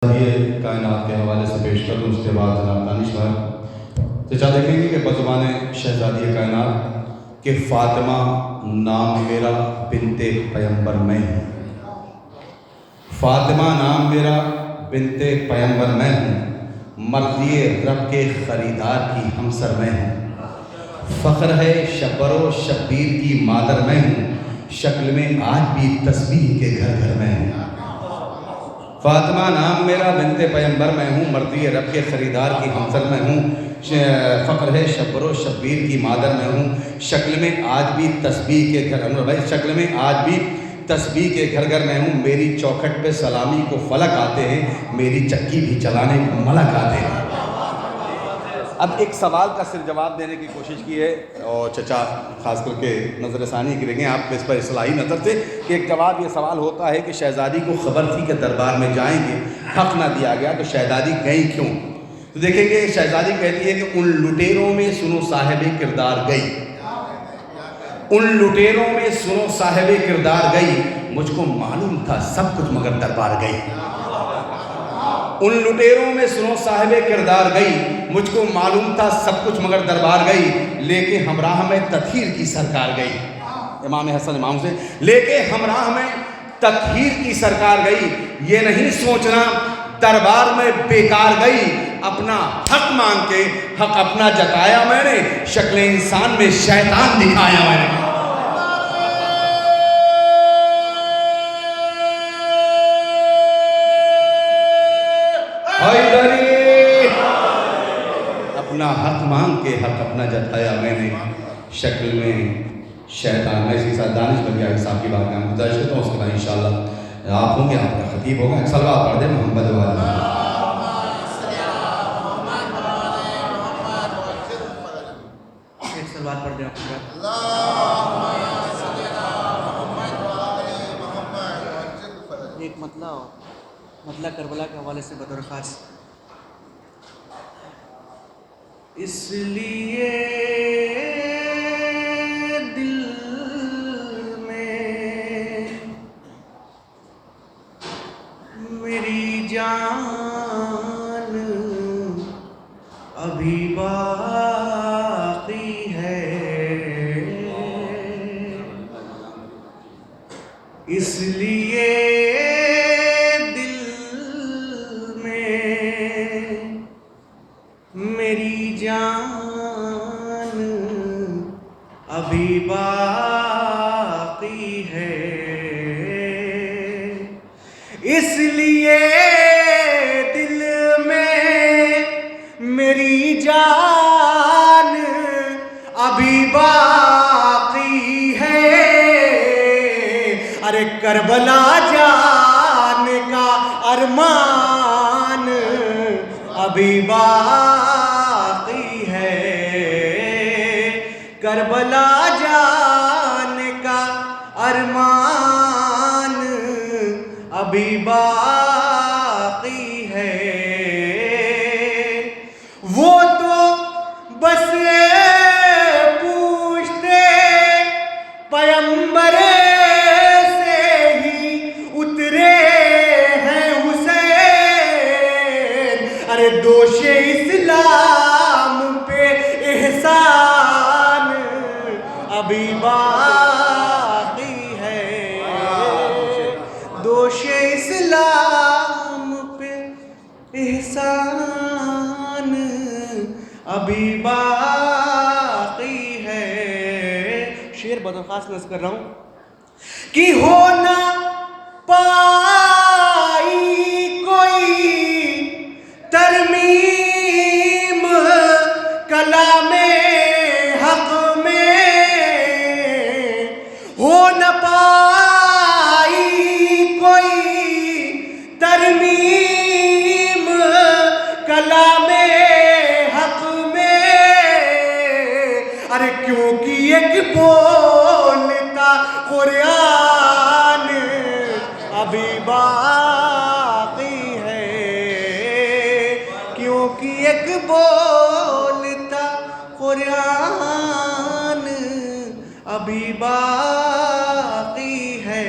یہ کائنات کے حوالے سے پیش کر دوں، اس کے بعد جناب دانش بھائی چچا دیکھیں گے کہ بزبان شہزادی کائنات کہ فاطمہ نام میرا بنت پیمبر میں ہوں، فاطمہ نام میرا بنت پیمبر میں ہوں، مرضی رب کے خریدار کی ہمسر میں ہوں، فخر ہے شبر و شبیر کی مادر میں ہوں، شکل میں آج بھی تسبیح کے گھر گھر میں ہوں۔ فاطمہ نام میرا بنت پیمبر میں ہوں، مرضی رب کے خریدار کی ہمسر میں ہوں، فخر ہے شبر و شبیر کی مادر میں ہوں، شکل میں آج بھی تسبیح کے گھر بھائی شکل میں آج بھی تسبیح کے گھر گھر میں ہوں، میری چوکھٹ پہ سلامی کو فلک آتے ہیں، میری چکی بھی چلانے کو ملک آتے ہیں۔ اب ایک سوال کا صرف جواب دینے کی کوشش کی ہے اور چچا خاص کر کے نظر ثانی کریں گے آپ اس پر اصلاحی نظر سے کہ ایک جواب یہ سوال ہوتا ہے کہ شہزادی کو خبر تھی کہ دربار میں جائیں گے، حق نہ دیا گیا تو شہزادی گئی کیوں؟ تو دیکھیں گے شہزادی کہتی ہے کہ ان لٹیروں میں سنو صاحب کردار گئی، ان لٹیروں میں سنو صاحب کردار گئی، مجھ کو معلوم تھا سب کچھ مگر دربار گئی۔ ان لٹیروں میں سنو صاحب کردار گئی، مجھ کو معلوم تھا سب کچھ مگر دربار گئی، لے کے ہمراہ میں تطہیر کی سرکار گئی، امام حسن امام سے لے کے ہمراہ میں تطہیر کی سرکار گئی، یہ نہیں سوچنا دربار میں بیکار گئی، اپنا حق مانگ کے حق اپنا جتایا میں نے، شکل انسان میں شیطان دکھایا میں نے۔ اپنا حق مانگ کے حق اپنا جتایا میں نے، شکل میں شیطان۔ میں اسی ساتھ دانش بن گیا صاحب کی بات میں گزارش کرتا ہوں، اس کے بعد انشاءاللہ آپ ہوں گے، آپ کا خطیب ہوگا، ایک صلوات پڑھ دیں محمد والا۔ ایک صلوات پڑھ دیں آپ کا۔ ایک مطلع کربلا کے حوالے سے بطور خاص اس لیے دل میں میری جان ابھی باقی ہے، اس لیے میری جان ابھی باقی ہے، اس لیے دل میں میری جان ابھی باقی ہے، ارے کربلا جانے کا ارمان ابھی باقی ہے، کربلا جانے کا ارمان ابھی باقی ہے، وہ تو بس پوچھتے پیمبر سے ہی اترے ہیں حسین، ارے دوش اسلام پہ احسان ابھی باقی ہے، دوش اسلام پہ احسان ابھی باقی ہے۔ شعر بطور خاص نظر کر رہا ہوں کہ ہونا پائی کوئی ترمیم کلام حق میں، ہو نہ پائی کوئی ترمیم کلام حق میں، ارے کیونکہ ایک بولتا قرآن ابھی باقی ہے، کیونکہ ایک بولتا قرآن ابھی باقی ہے۔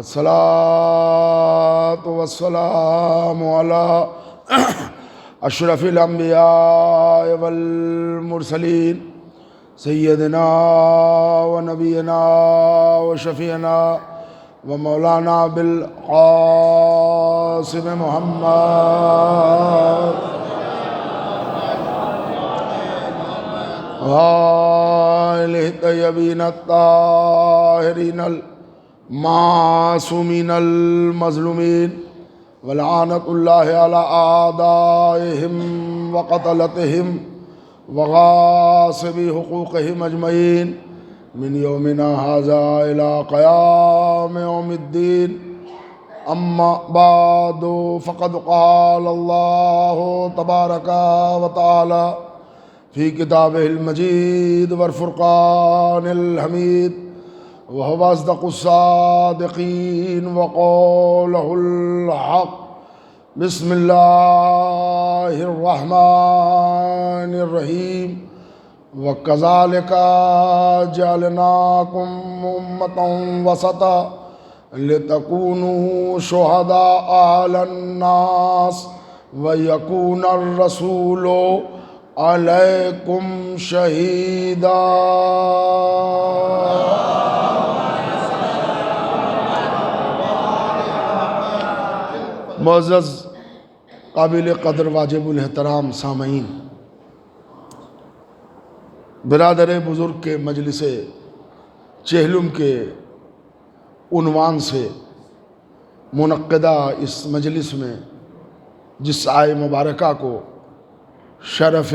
والصلاة والسلام على أشرف الأنبياء والمرسلين سيدنا ونبينا وشفيعنا ومولانا بالقاسم محمد وآله الطيبين الطاهرين المعصومين المظلومين ولعنة الله على أعدائهم وقتلتهم وغاصبي حقوقهم أجمعين من يومنا هذا إلى قيام يوم الدين. أما بعد فقد قال الله تبارك وتعالى في كتابه المجيد والفرقان الحميد وهو أصدق الصادقين وقوله الحق. بسم الله الرحمن الرحيم. وكذلك جعلناكم أمة وسطا لتكونوا شهداء على الناس ويكون الرسول عليكم شهيدا. معزز قابل قدر واجب الاحترام سامعین، برادر بزرگ کے مجلس چہلم کے عنوان سے منعقدہ اس مجلس میں جس آئے مبارکہ کو شرف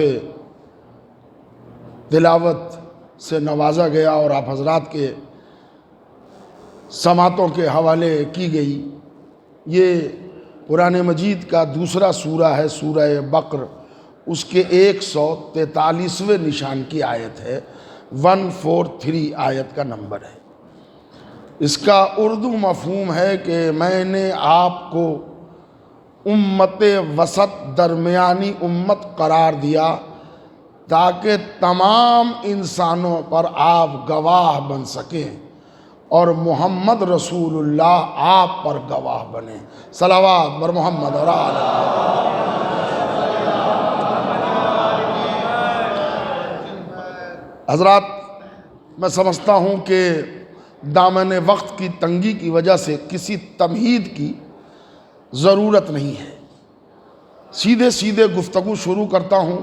تلاوت سے نوازا گیا اور آپ حضرات کے سماعتوں کے حوالے کی گئی، یہ قرآن مجید کا دوسرا سورہ ہے، سورہ بقر، اس کے 143ویں نشان کی آیت ہے، 143 آیت کا نمبر ہے۔ اس کا اردو مفہوم ہے کہ میں نے آپ کو امت وسط، درمیانی امت قرار دیا تاکہ تمام انسانوں پر آپ گواہ بن سکیں اور محمد رسول اللہ آپ پر گواہ بنے۔ صلوات بر محمد اور آل حضرات، میں سمجھتا ہوں کہ دامن وقت کی تنگی کی وجہ سے کسی تمہید کی ضرورت نہیں ہے، سیدھے سیدھے گفتگو شروع کرتا ہوں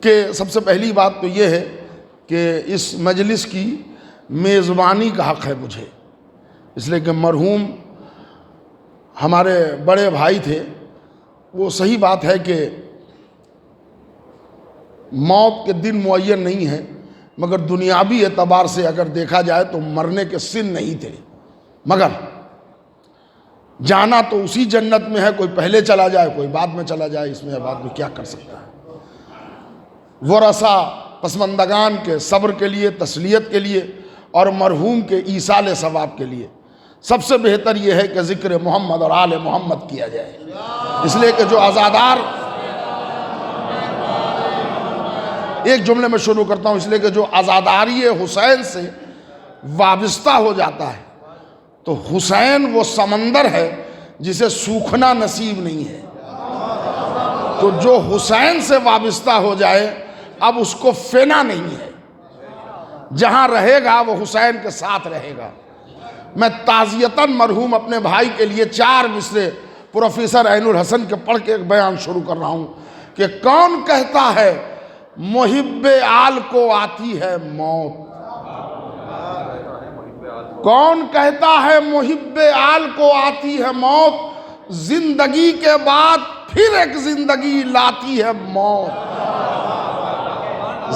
کہ سب سے پہلی بات تو یہ ہے کہ اس مجلس کی میزبانی کا حق ہے مجھے، اس لیے کہ مرحوم ہمارے بڑے بھائی تھے۔ وہ صحیح بات ہے کہ موت کے دن معین نہیں ہے، مگر دنیاوی اعتبار سے اگر دیکھا جائے تو مرنے کے سن نہیں تھے، مگر جانا تو اسی جنت میں ہے، کوئی پہلے چلا جائے کوئی بعد میں چلا جائے، اس میں اب آدمی کیا کر سکتا ہے۔ ورثہ پسماندگان کے صبر کے لیے، تسلیت کے لیے اور مرحوم کے ایصال ثواب کے لیے سب سے بہتر یہ ہے کہ ذکر محمد اور آل محمد کیا جائے، اس لیے کہ جو عزادار، ایک جملے میں شروع کرتا ہوں، اس لیے کہ جو عزاداری حسین سے وابستہ ہو جاتا ہے تو حسین وہ سمندر ہے جسے سوکھنا نصیب نہیں ہے، تو جو حسین سے وابستہ ہو جائے اب اس کو فنا نہیں ہے، جہاں رہے گا وہ حسین کے ساتھ رہے گا۔ میں تعزیتاً مرحوم اپنے بھائی کے لیے 4 مصرے پروفیسر عین الحسن کے پڑھ کے ایک بیان شروع کر رہا ہوں کہ کون کہتا ہے محب آل کو آتی ہے موت، کون کہتا ہے محب آل کو آتی ہے موت، زندگی کے بعد پھر ایک زندگی لاتی ہے موت،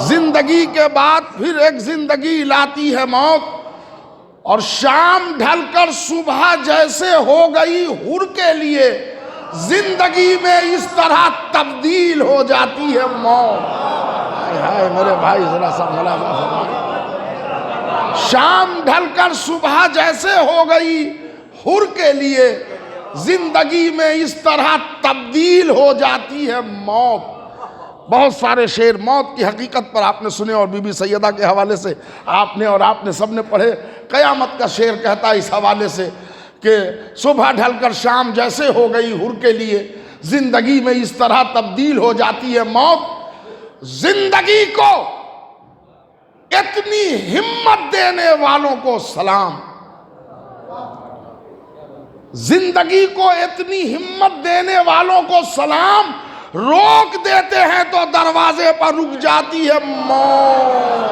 زندگی کے بعد پھر ایک زندگی لاتی ہے موت، اور شام ڈھل کر صبح جیسے ہو گئی حر کے لیے زندگی میں اس طرح تبدیل ہو جاتی ہے موت۔ ہائے میرے بھائی ذرا سا ملاحظہ فرمائیں، شام ڈھل کر صبح جیسے ہو گئی حر کے لیے زندگی میں اس طرح تبدیل ہو جاتی ہے موت۔ بہت سارے شعر موت کی حقیقت پر آپ نے سنے اور بی بی سیدہ کے حوالے سے آپ نے اور آپ نے سب نے پڑھے. قیامت کا شعر کہتا ہے اس حوالے سے کہ صبح ڈھل کر شام جیسے ہو گئی حر کے لیے، زندگی میں اس طرح تبدیل ہو جاتی ہے موت. زندگی کو اتنی ہمت دینے والوں کو سلام، زندگی کو اتنی ہمت دینے والوں کو سلام. روک دیتے ہیں تو دروازے پر رک جاتی ہے موت.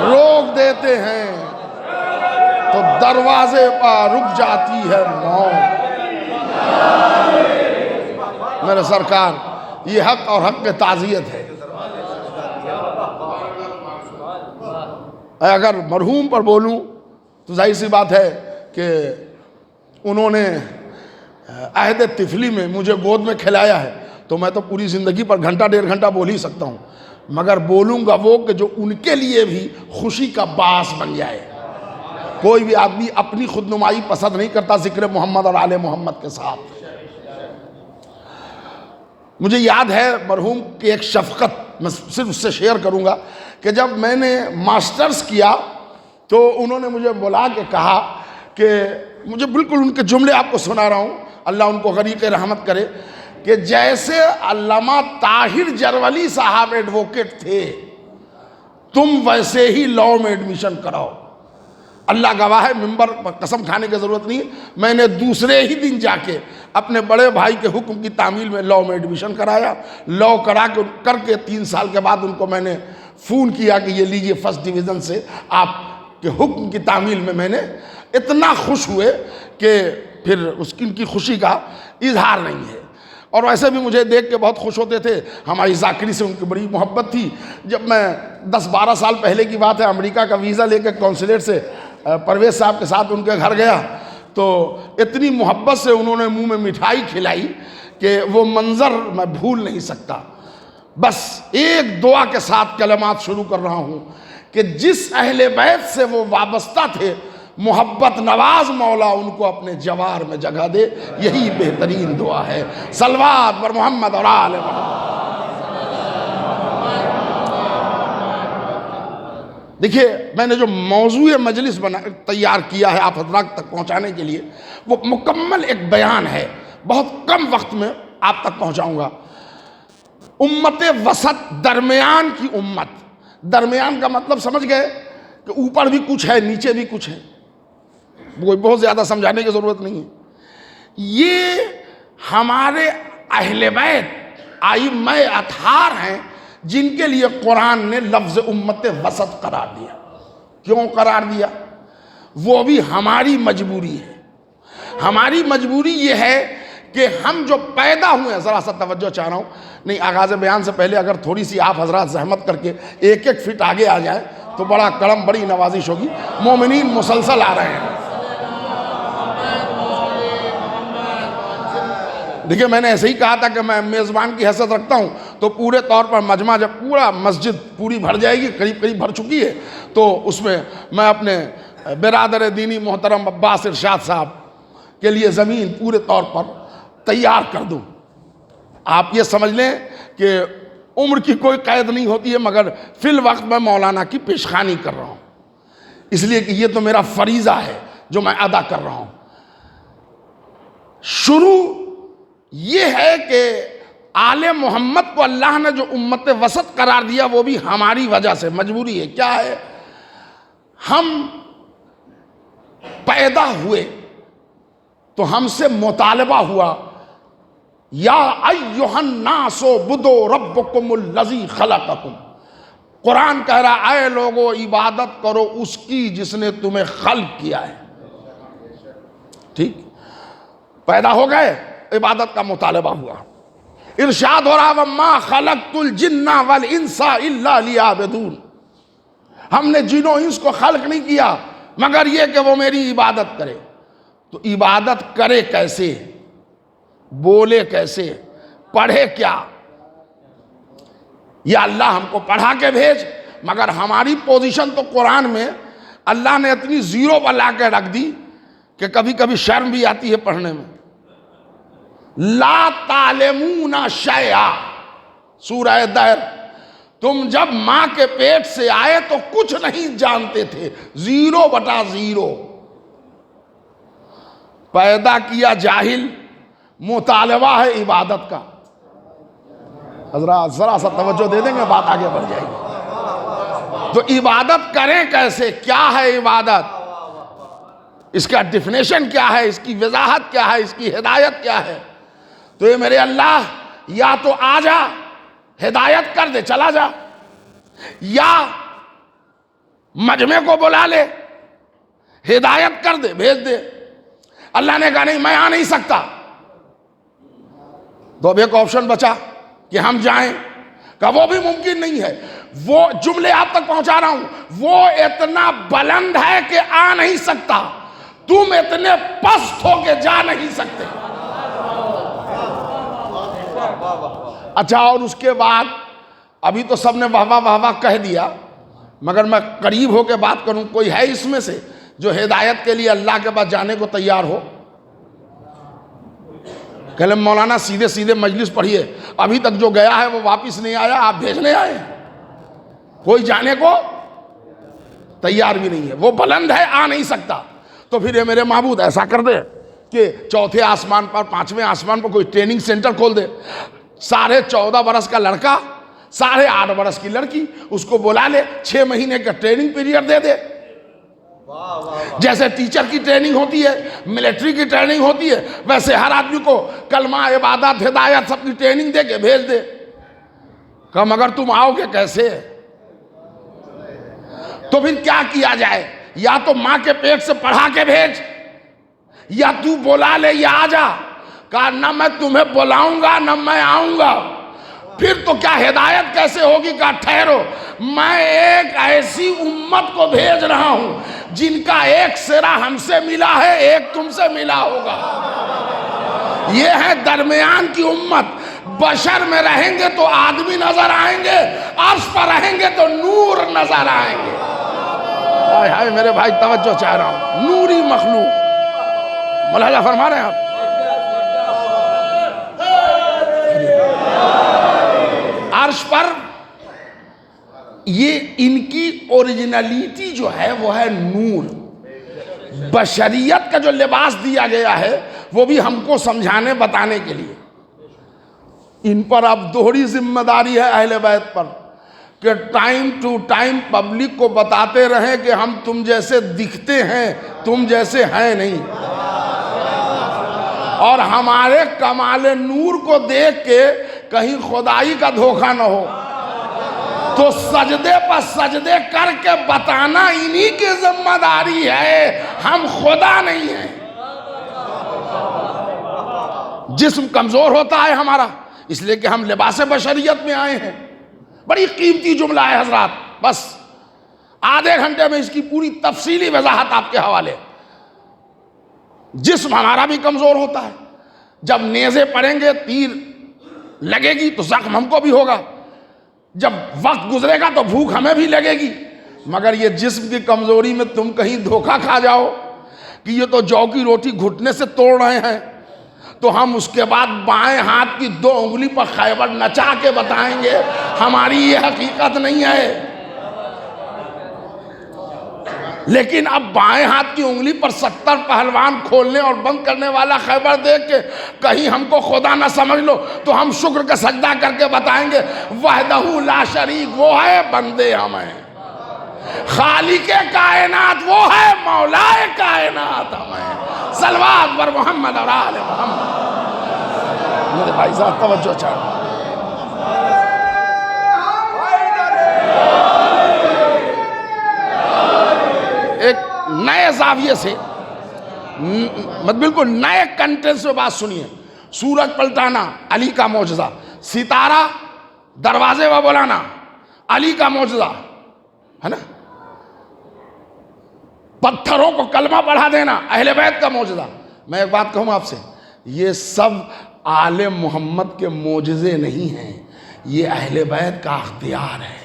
روک دیتے ہیں تو دروازے پر رک جاتی ہے موت. میرے سرکار، یہ حق اور حق کی تعزیت ہے. اگر مرحوم پر بولوں تو ظاہر سی بات ہے کہ انہوں نے عہد طفلی میں مجھے گود میں کھلایا ہے، تو میں تو پوری زندگی پر گھنٹہ ڈیڑھ گھنٹہ بول ہی سکتا ہوں، مگر بولوں گا وہ کہ جو ان کے لیے بھی خوشی کا باعث بن جائے. کوئی بھی آدمی اپنی خود نمائی پسند نہیں کرتا ذکر محمد اور آل محمد کے ساتھ. مجھے یاد ہے مرحوم کی ایک شفقت، میں صرف اس سے شیئر کروں گا کہ جب میں نے ماسٹرز کیا تو انہوں نے مجھے بلا کے کہا کہ مجھے بالکل ان کے جملے آپ کو سنا رہا ہوں، اللہ ان کو غریق رحمت کرے، کہ جیسے علامہ طاہر جرولی صاحب ایڈووکیٹ تھے تم ویسے ہی لاء میں ایڈمیشن کراؤ. اللہ گواہ ہے، ممبر پر قسم کھانے کی ضرورت نہیں، میں نے دوسرے ہی دن جا کے اپنے بڑے بھائی کے حکم کی تعمیل میں لاء میں ایڈمیشن کرایا. لاء کر کے 3 سال کے بعد ان کو میں نے فون کیا کہ یہ لیجئے فرسٹ ڈویژن سے آپ کے حکم کی تعمیل میں نے اتنا خوش ہوئے کہ پھر ان کی خوشی کا اظہار نہیں ہے. اور ویسے بھی مجھے دیکھ کے بہت خوش ہوتے تھے. ہماری ذاکری سے ان کی بڑی محبت تھی. جب میں 10-12 سال پہلے کی بات ہے، امریکہ کا ویزا لے کے کونسلیٹ سے پرویز صاحب کے ساتھ ان کے گھر گیا تو اتنی محبت سے انہوں نے منہ میں مٹھائی کھلائی کہ وہ منظر میں بھول نہیں سکتا. بس ایک دعا کے ساتھ کلمات شروع کر رہا ہوں کہ جس اہل بیت سے وہ وابستہ تھے، محبت نواز مولا ان کو اپنے جوار میں جگہ دے. یہی بہترین دعا ہے. صلوات بر محمد اور آل محمد. دیکھیے، میں نے جو موضوع مجلس تیار کیا ہے آپ حضرات تک پہنچانے کے لیے، وہ مکمل ایک بیان ہے. بہت کم وقت میں آپ تک پہنچاؤں گا. امت وسط، درمیان کی امت. درمیان کا مطلب سمجھ گئے کہ اوپر بھی کچھ ہے، نیچے بھی کچھ ہے. کوئی بہت زیادہ سمجھانے کی ضرورت نہیں ہے. یہ ہمارے اہل بیت ائمہ اطہار ہیں جن کے لیے قرآن نے لفظ امت وسط قرار دیا. کیوں قرار دیا؟ وہ بھی ہماری مجبوری ہے. ہماری مجبوری یہ ہے کہ ہم جو پیدا ہوئے ہیں، ذرا سا توجہ چاہ رہا ہوں، نہیں آغاز بیان سے پہلے اگر تھوڑی سی آپ حضرات زحمت کر کے 1 فٹ آگے آ جائیں تو بڑا کرم، بڑی نوازش ہوگی. مومنین مسلسل آ رہے ہیں. دیکھیں، میں نے ایسے ہی کہا تھا کہ میں میزبان کی حیثیت رکھتا ہوں تو پورے طور پر مجمع جب پورا مسجد پوری بھر جائے گی، قریب بھر چکی ہے، تو اس میں میں اپنے برادر دینی محترم عباس ارشاد صاحب کے لیے زمین پورے طور پر تیار کر دوں. آپ یہ سمجھ لیں کہ عمر کی کوئی قید نہیں ہوتی ہے، مگر فی الوقت میں مولانا کی پیشخوانی کر رہا ہوں، اس لیے کہ یہ تو میرا فریضہ ہے جو میں ادا کر رہا ہوں. شروع یہ ہے کہ آل محمد کو اللہ نے جو امت وسط قرار دیا وہ بھی ہماری وجہ سے، مجبوری ہے. کیا ہے؟ ہم پیدا ہوئے تو ہم سے مطالبہ ہوا، یا ایھا الناس اعبدوا ربکم الذی خلقکم. قرآن کہہ رہا اے لوگو عبادت کرو اس کی جس نے تمہیں خلق کیا ہے. ٹھیک، پیدا ہو گئے، عبادت کا مطالبہ ہوا. ارشاد ہو رہا وما خلقت الجن والانس الا لیعبدون. ہم نے جن و انس کو خلق نہیں کیا مگر یہ کہ وہ میری عبادت کرے. تو عبادت کرے کیسے؟ بولے کیسے؟ پڑھے کیا؟ یا اللہ ہم کو پڑھا کے بھیج. مگر ہماری پوزیشن تو قرآن میں اللہ نے اتنی زیرو پر لا کے رکھ دی کہ کبھی کبھی شرم بھی آتی ہے پڑھنے میں. لا تعلمون شیئا، سورہ دہر، تم جب ماں کے پیٹ سے آئے تو کچھ نہیں جانتے تھے، 0/0، پیدا کیا جاہل، مطالبہ ہے عبادت کا۔ حضرات ذرا سا توجہ دے دیں گے، بات آگے بڑھ جائے گی۔ تو عبادت کریں کیسے؟ کیا ہے عبادت؟ اس کا ڈیفینیشن کیا ہے؟ اس کی وضاحت کیا ہے؟ اس کی ہدایت کیا ہے؟ تو یہ میرے اللہ یا تو آ جا ہدایت کر دے چلا جا، یا مجمع کو بلا لے ہدایت کر دے بھیج دے۔ اللہ نے کہا نہیں میں آ نہیں سکتا، تو اب ایک آپشن بچا کہ ہم جائیں، کہ وہ بھی ممکن نہیں ہے۔ وہ جملے آپ تک پہنچا رہا ہوں، وہ اتنا بلند ہے کہ آ نہیں سکتا، تم اتنے پست ہو کے جا نہیں سکتے۔ اچھا، اور اس کے بعد ابھی تو سب نے واہ واہ واہ واہ کہہ دیا، مگر میں قریب ہو کے بات کروں، کوئی ہے اس میں سے جو ہدایت کے لیے اللہ کے پاس جانے کو تیار ہو؟ کہ مولانا سیدھے سیدھے مجلس پڑھیے، ابھی تک جو گیا ہے وہ واپس نہیں آیا، آپ بھیجنے آئے ہیں؟ کوئی جانے کو تیار بھی نہیں ہے، وہ بلند ہے، آ نہیں سکتا۔ تو پھر یہ میرے معبود ایسا کر دے کہ چوتھے آسمان پر، 5ویں آسمان پر کوئی ٹریننگ سینٹر کھول دے، 14.5 برس کا لڑکا، 8.5 برس کی لڑکی، اس کو بلا لے، 6 مہینے کا ٹریننگ پیریڈ دے دے، جیسے ٹیچر کی ٹریننگ ہوتی ہے، ملٹری کی ٹریننگ ہوتی ہے، ویسے ہر آدمی کو کلمہ، عبادت، ہدایت سب کی ٹریننگ دے کے بھیج دے۔ کہ مگر تم آؤ گے کیسے؟ تو پھر کیا کیا جائے؟ یا تو ماں کے پیٹ سے پڑھا کے بھیج، یا تو بلا لے یا آ جا۔ کہا نہ میں تمہیں بلاؤں گا نہ میں آؤں گا، پھر تو کیا ہدایت کیسے ہوگی؟ کہا ٹھہرو، میں ایک ایسی امت کو بھیج رہا ہوں جن کا ایک سرا ہم سے ملا ہے، ایک تم سے ملا ہوگا۔ یہ ہے درمیان کی امت۔ بشر میں رہیں گے تو آدمی نظر آئیں گے، عرش پر رہیں گے تو نور نظر آئیں گے۔ ہائے ہائے میرے بھائی توجہ چاہ رہا ہوں، نوری مخلوق، ملاحظہ فرما رہے ہیں آپ؟ عرش پر یہ ان کی اوریجنلیٹی جو ہے وہ ہے نور۔ بشریت کا جو لباس دیا گیا ہے وہ بھی ہم کو سمجھانے بتانے کے لیے۔ ان پر اب دوہری ذمہ داری ہے اہل بیت پر کہ ٹائم ٹو ٹائم پبلک کو بتاتے رہیں کہ ہم تم جیسے دکھتے ہیں، تم جیسے ہیں نہیں، اور ہمارے کمال نور کو دیکھ کے کہیں خدائی کا دھوکہ نہ ہو، تو سجدے پر سجدے کر کے بتانا انہی کی ذمہ داری ہے، ہم خدا نہیں ہیں۔ جسم کمزور ہوتا ہے ہمارا، اس لیے کہ ہم لباس بشریت میں آئے ہیں۔ بڑی قیمتی جملہ ہے حضرات، بس آدھے گھنٹے میں اس کی پوری تفصیلی وضاحت آپ کے حوالے۔ جسم ہمارا بھی کمزور ہوتا ہے، جب نیزے پڑیں گے، تیر لگے گی تو زخم ہم کو بھی ہوگا، جب وقت گزرے گا تو بھوک ہمیں بھی لگے گی۔ مگر یہ جسم کی کمزوری میں تم کہیں دھوکہ کھا جاؤ کہ یہ تو جو کی روٹی گھٹنے سے توڑ رہے ہیں، تو ہم اس کے بعد بائیں ہاتھ کی 2 انگلی پر خیبر نچا کے بتائیں گے ہماری یہ حقیقت نہیں ہے۔ لیکن اب بائیں ہاتھ کی انگلی پر 70 پہلوان کھولنے اور بند کرنے والا خیبر دیکھ کے کہیں ہم کو خدا نہ سمجھ لو، تو ہم شکر کا سجدہ کر کے بتائیں گے وحدہ لا شریک وہ ہے، بندے ہم ہیں، خالق کائنات وہ ہے، مولا کائنات ہم ہیں۔ صلوات بر محمد اور آل محمد۔ میرے بھائی صاحب توجہ چاہیے، ایک نئے زاویے سے بالکل نئے کنٹینس میں بات سنیے۔ سورج پلٹانا علی کا معجزہ، ستارہ دروازے و بلانا علی کا معجزہ ہے نا، پتھروں کو کلمہ پڑھا دینا اہل بیت کا معجزہ۔ میں ایک بات کہوں آپ سے، یہ سب آل محمد کے معجزے نہیں ہیں، یہ اہل بیت کا اختیار ہے۔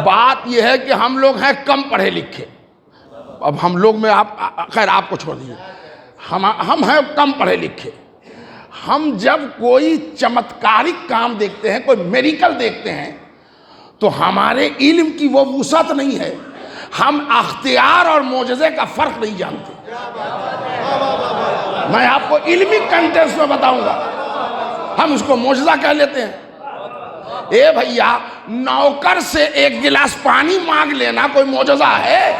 بات یہ ہے کہ ہم لوگ ہیں کم پڑھے لکھے، اب ہم لوگ میں آپ خیر آپ کو چھوڑ دیجیے، ہم ہیں کم پڑھے لکھے، ہم جب کوئی چمتکارک کام دیکھتے ہیں، کوئی میریکل دیکھتے ہیں، تو ہمارے علم کی وہ وسعت نہیں ہے، ہم اختیار اور معجزے کا فرق نہیں جانتے۔ میں آپ کو علمی کنٹیکسٹ میں بتاؤں گا، ہم اس کو معجزہ کہہ لیتے ہیں۔ اے بھیا، نوکر سے ایک گلاس پانی مانگ لینا کوئی معجزہ ہے؟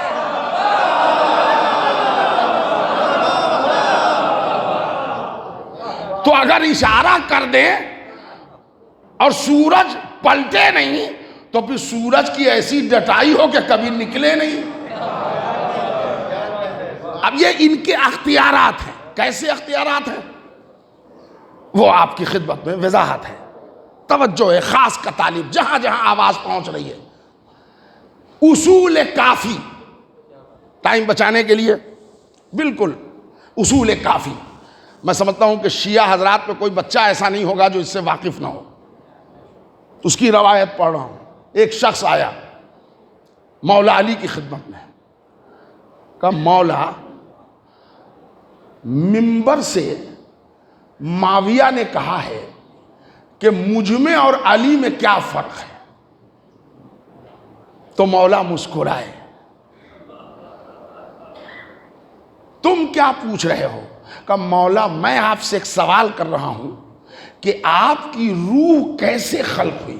تو اگر اشارہ کر دیں اور سورج پلٹے نہیں تو پھر سورج کی ایسی ڈٹائی ہو کہ کبھی نکلے نہیں۔ اب یہ ان کے اختیارات ہیں۔ کیسے اختیارات ہیں وہ آپ کی خدمت میں وضاحت ہے، توجہ ہے، خاص کا طالب جہاں جہاں آواز پہنچ رہی ہے۔ اصول کافی، ٹائم بچانے کے لیے بالکل اصول کافی، میں سمجھتا ہوں کہ شیعہ حضرات میں کوئی بچہ ایسا نہیں ہوگا جو اس سے واقف نہ ہو۔ اس کی روایت پڑھ رہا ہوں۔ ایک شخص آیا مولا علی کی خدمت میں، کہا مولا، منبر سے معاویہ نے کہا ہے کہ مجھ میں اور علی میں کیا فرق ہے؟ تو مولا مسکرائے، تم کیا پوچھ رہے ہو؟ کہ مولا میں آپ سے ایک سوال کر رہا ہوں کہ آپ کی روح کیسے خلق ہوئی؟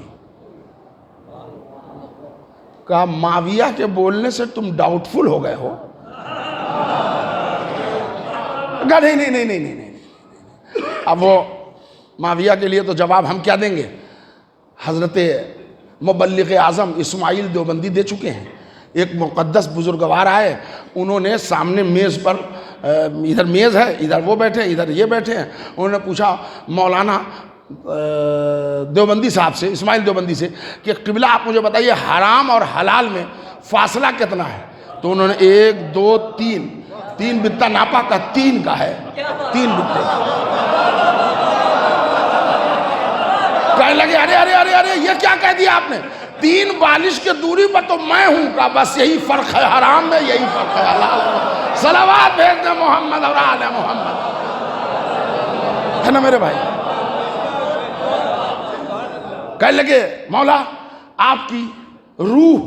کہا معاویہ کے بولنے سے تم ڈاؤٹ فل ہو گئے ہو؟ کہا نہیں۔ اب وہ معاویہ کے لیے تو جواب ہم کیا دیں گے؟ حضرت مبلغ اعظم اسماعیل دیوبندی دے چکے ہیں۔ ایک مقدس بزرگوار آئے، انہوں نے سامنے میز پر، ادھر میز ہے، ادھر وہ بیٹھے، ادھر یہ بیٹھے ہیں، انہوں نے پوچھا مولانا دیوبندی صاحب سے، اسماعیل دیوبندی سے، کہ قبلہ آپ مجھے بتائیے حرام اور حلال میں فاصلہ کتنا ہے؟ تو انہوں نے 1 2 3 بتہ ناپا، کا 3 کا ہے، 3 بتے۔ کہنے لگے ارے یہ کیا کہہ دیا آپ نے؟ 3 بالش کے دوری پر تو میں ہوں، کا بس یہی فرق ہے حرام میں، یہی فرق ہے حلال میں۔ صلوات بھیج دیں محمد اور آل محمد، ہے نا میرے بھائی؟ کہنے لگے مولا آپ کی روح،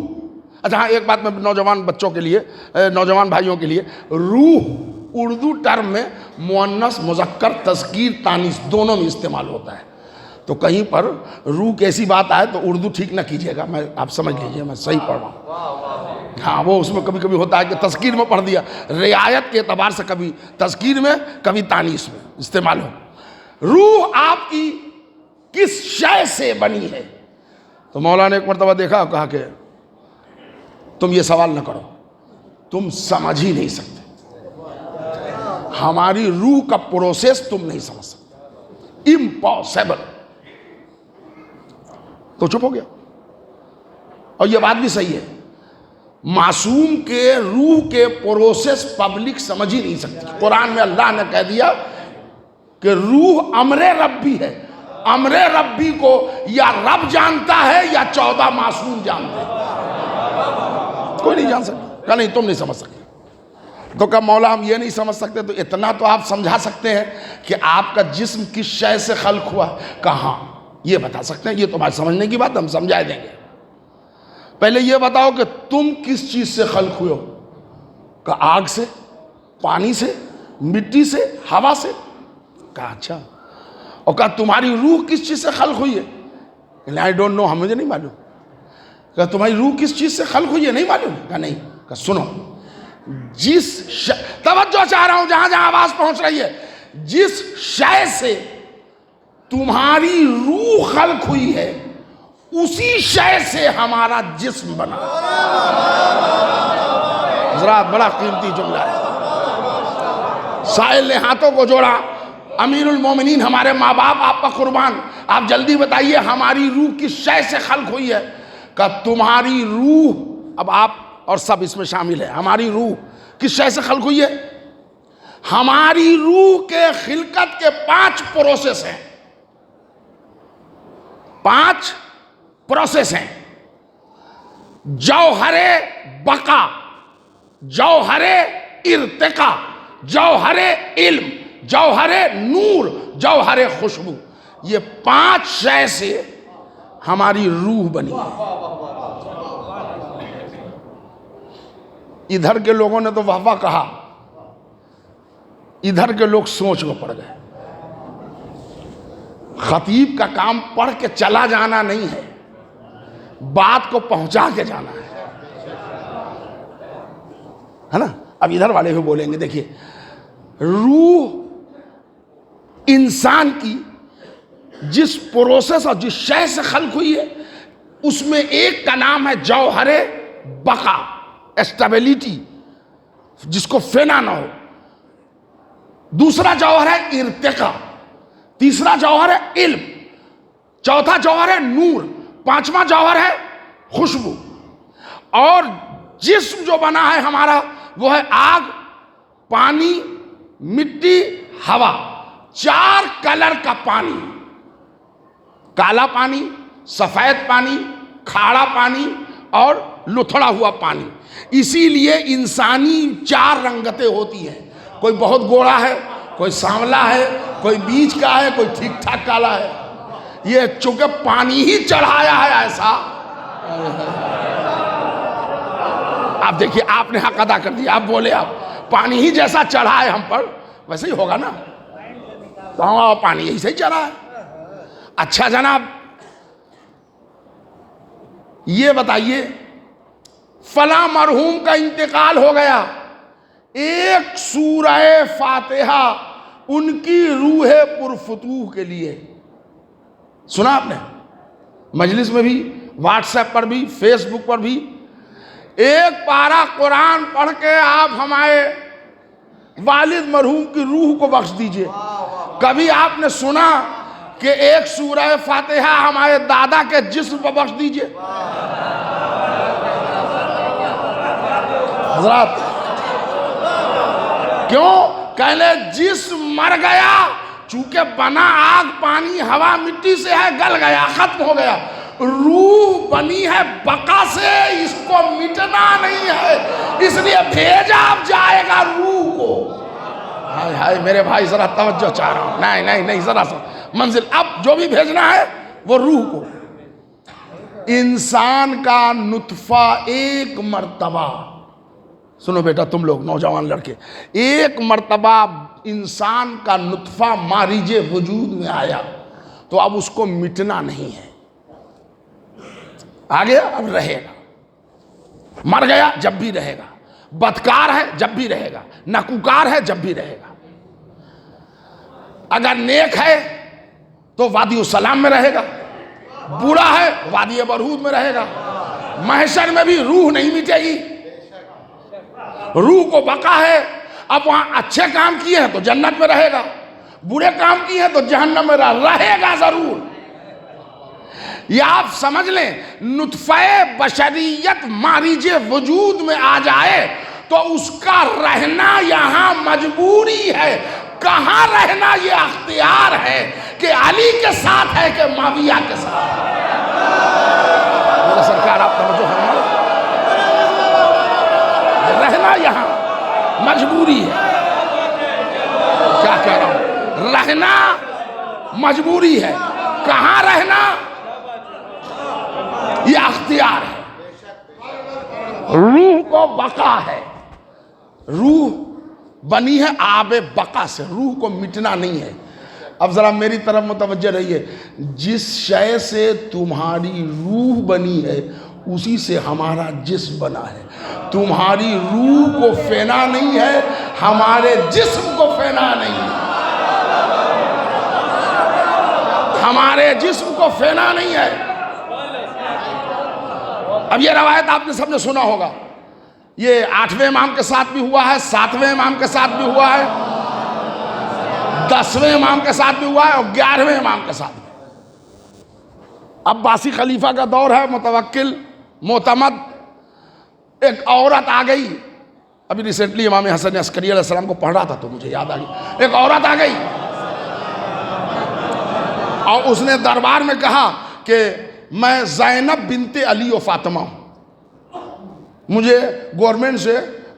اچھا ہاں ایک بات میں نوجوان بچوں کے لیے، نوجوان بھائیوں کے لیے، روح اردو ٹرم میں مؤنث مذکر تذکیر تانیث دونوں میں استعمال ہوتا ہے۔ تو کہیں پر روح کی ایسی بات آئے تو اردو ٹھیک نہ کیجیے گا، میں آپ سمجھ لیجیے میں صحیح پڑھ رہا ہوں۔ ہاں وہ اس میں کبھی کبھی ہوتا ہے کہ تذکیر میں پڑھ دیا، رعایت کے اعتبار سے کبھی تذکیر میں کبھی تانیث میں استعمال ہو۔ روح آپ کی کس شے سے بنی ہے؟ تو مولا نے ایک مرتبہ دیکھا اور کہا کہ تم یہ سوال نہ کرو، تم سمجھ ہی نہیں سکتے، ہماری روح کا پروسیس تم نہیں سمجھ سکتے، امپاسبل۔ تو چپ ہو گیا۔ اور یہ بات بھی صحیح ہے، معصوم کے روح کے پروسیس پبلک سمجھ ہی نہیں سکتی۔ قرآن میں اللہ نے کہہ دیا کہ روح امر ربی ہے، امر ربی کو یا رب جانتا ہے یا 14 معصوم جانتے ہیں، کوئی نہیں جان سکتا۔ کہا نہیں تم نہیں سمجھ سکتے۔ تو کہا مولا ہم یہ نہیں سمجھ سکتے، تو اتنا تو آپ سمجھا سکتے ہیں کہ آپ کا جسم کس شے سے خلق ہوا؟ کہاں یہ بتا سکتے ہیں، یہ تمہارے سمجھنے کی بات، ہم سمجھا دیں گے۔ پہلے یہ بتاؤ کہ تم کس چیز سے خلق ہوئے ہو؟ کہا آگ سے، پانی سے، مٹی سے، ہوا سے۔ کہا اچھا، اور کہا تمہاری روح کس چیز سے خلق ہوئی ہے؟ آئی ڈونٹ نو، ہم مجھے نہیں معلوم۔ کہا تمہاری روح کس چیز سے خلق ہوئی ہے؟ نہیں معلوم۔ کہا نہیں۔ کہا سنو، توجہ چاہ رہا ہوں جہاں جہاں آواز پہنچ رہی ہے، جس شے سے تمہاری روح خلق ہوئی ہے اسی شے سے ہمارا جسم بنا۔ حضرات بڑا قیمتی جملہ ہے۔ سائل نے ہاتھوں کو جوڑا، امیر المومنین ہمارے ماں باپ آپ کا قربان، آپ جلدی بتائیے ہماری روح کس شے سے خلق ہوئی ہے؟ کہ تمہاری روح، اب آپ اور سب اس میں شامل ہے، ہماری روح کس شے سے خلق ہوئی ہے؟ ہماری روح کے خلقت کے 5 پروسیس ہیں، 5 پروسیس ہیں۔ جوہر بقا، جوہر ارتقا، جوہر علم، جوہر نور، جوہر خوشبو، یہ 5 شے سے ہماری روح بنی ہے۔ ادھر کے لوگوں نے تو واہ واہ کہا، ادھر کے لوگ سوچ میں پڑ گئے۔ خطیب کا کام پڑھ کے چلا جانا نہیں ہے، بات کو پہنچا کے جانا ہے نا۔ اب ادھر والے بھی بولیں گے، دیکھیے روح انسان کی جس پروسیس اور جس شے سے خلق ہوئی ہے، اس میں ایک کا نام ہے جوہر بقا، اسٹیبلٹی، جس کو فنا نہ ہو۔ دوسرا جوہر ہے ارتقا، تیسرا جوہر ہے علم، چوتھا جوہر ہے نور، پانچواں جوہر ہے خوشبو۔ اور جسم جو بنا ہے ہمارا وہ ہے آگ، پانی، مٹی، ہوا، 4 کلر کا پانی، کالا پانی، سفید پانی، کھارا پانی اور لتھڑا ہوا پانی۔ اسی لیے انسانی 4 رنگتیں ہوتی ہیں، کوئی بہت گورا ہے، کوئی سانولا ہے، کوئی بیچ کا ہے، کوئی ٹھیک ٹھاک کالا ہے۔ یہ چونکہ پانی ہی چڑھایا ہے ایسا۔ آپ دیکھیے، آپ نے حق ادا کر دیا، آپ بولے، آپ پانی ہی جیسا چڑھا ہے ہم پر ویسے ہی ہوگا نا، تو پانی یہی سے ہی چڑھا ہے۔ اچھا جناب، یہ بتائیے فلاں مرحوم کا انتقال ہو گیا، ایک سورہ فاتحہ ان کی روح پرفتوح کے لیے، سنا آپ نے؟ مجلس میں بھی، واٹس ایپ پر بھی، فیس بک پر بھی، ایک پارہ قرآن پڑھ کے آپ ہمارے والد مرحوم کی روح کو بخش دیجئے۔ کبھی آپ نے سنا کہ ایک سورہ فاتحہ ہمارے دادا کے جسم کو بخش دیجئے؟ حضرات کیوں؟ کہلے جسم مر گیا، چونکہ بنا آگ، پانی، ہوا، مٹی سے ہے، گل گیا، ختم ہو گیا۔ روح بنی ہے بقا سے، اس کو مٹنا نہیں ہے، اس لیے بھیجا اب جائے گا روح کو۔ ہائے ہائے میرے بھائی ذرا توجہ چاہ رہا ہوں، نہیں ذرا سا منزل، اب جو بھی بھیجنا ہے وہ روح کو۔ انسان کا نطفہ ایک مرتبہ، سنو بیٹا تم لوگ نوجوان لڑکے، ایک مرتبہ انسان کا نطفہ ماریج وجود میں آیا تو اب اس کو مٹنا نہیں ہے، آگے اب رہے گا، مر گیا جب بھی رہے گا، بدکار ہے جب بھی رہے گا، نکوکار ہے جب بھی رہے گا، اگر نیک ہے تو وادی السلام میں رہے گا، برا ہے وادی برہود میں رہے گا۔ محشر میں بھی روح نہیں مٹے گی، روح کو بقا ہے۔ اب وہاں اچھے کام کیے ہیں تو جنت میں رہے گا، برے کام کیے ہیں تو جہنم میں رہے گا ضرور۔ یہ آپ سمجھ لیں، نطفہ بشریت ماریج وجود میں آ جائے تو اس کا رہنا یہاں مجبوری ہے، کہاں رہنا یہ اختیار ہے، کہ علی کے ساتھ ہے کہ معاویہ کے ساتھ ہے۔ میرا سرکار آپ توجہ فرمائیں، رہنا یہاں مجبوری ہے۔ کیا کہہ رہا ہوں؟ رہنا مجبوری ہے، کہاں رہنا یہ اختیار ہے۔ روح کو بقا ہے، روح بنی ہے آب بقا سے، روح کو مٹنا نہیں ہے۔ اب ذرا میری طرف متوجہ رہیے، جس شے سے تمہاری روح بنی ہے اسی سے ہمارا جسم بنا ہے۔ تمہاری روح کو فنا نہیں ہے، ہمارے جسم کو فنا نہیں ہے، ہمارے جسم کو فنا نہیں ہے۔ اب یہ روایت آپ نے سب نے سنا ہوگا، یہ 8ویں امام کے ساتھ بھی ہوا ہے، 7ویں امام کے ساتھ بھی ہوا ہے، 10ویں امام کے ساتھ بھی ہوا ہے اور 11ویں امام کے ساتھ بھی۔ عباسی خلیفہ کا دور ہے، متوکل، معتمد، ایک عورت آ گئی، ابھی ریسنٹلی امام حسن عسکری علیہ السلام کو پڑھ رہا تھا تو مجھے یاد آ گئی، ایک عورت آ گئی اور اس نے دربار میں کہا کہ میں زینب بنت علی و فاطمہ ہوں، مجھے گورنمنٹ سے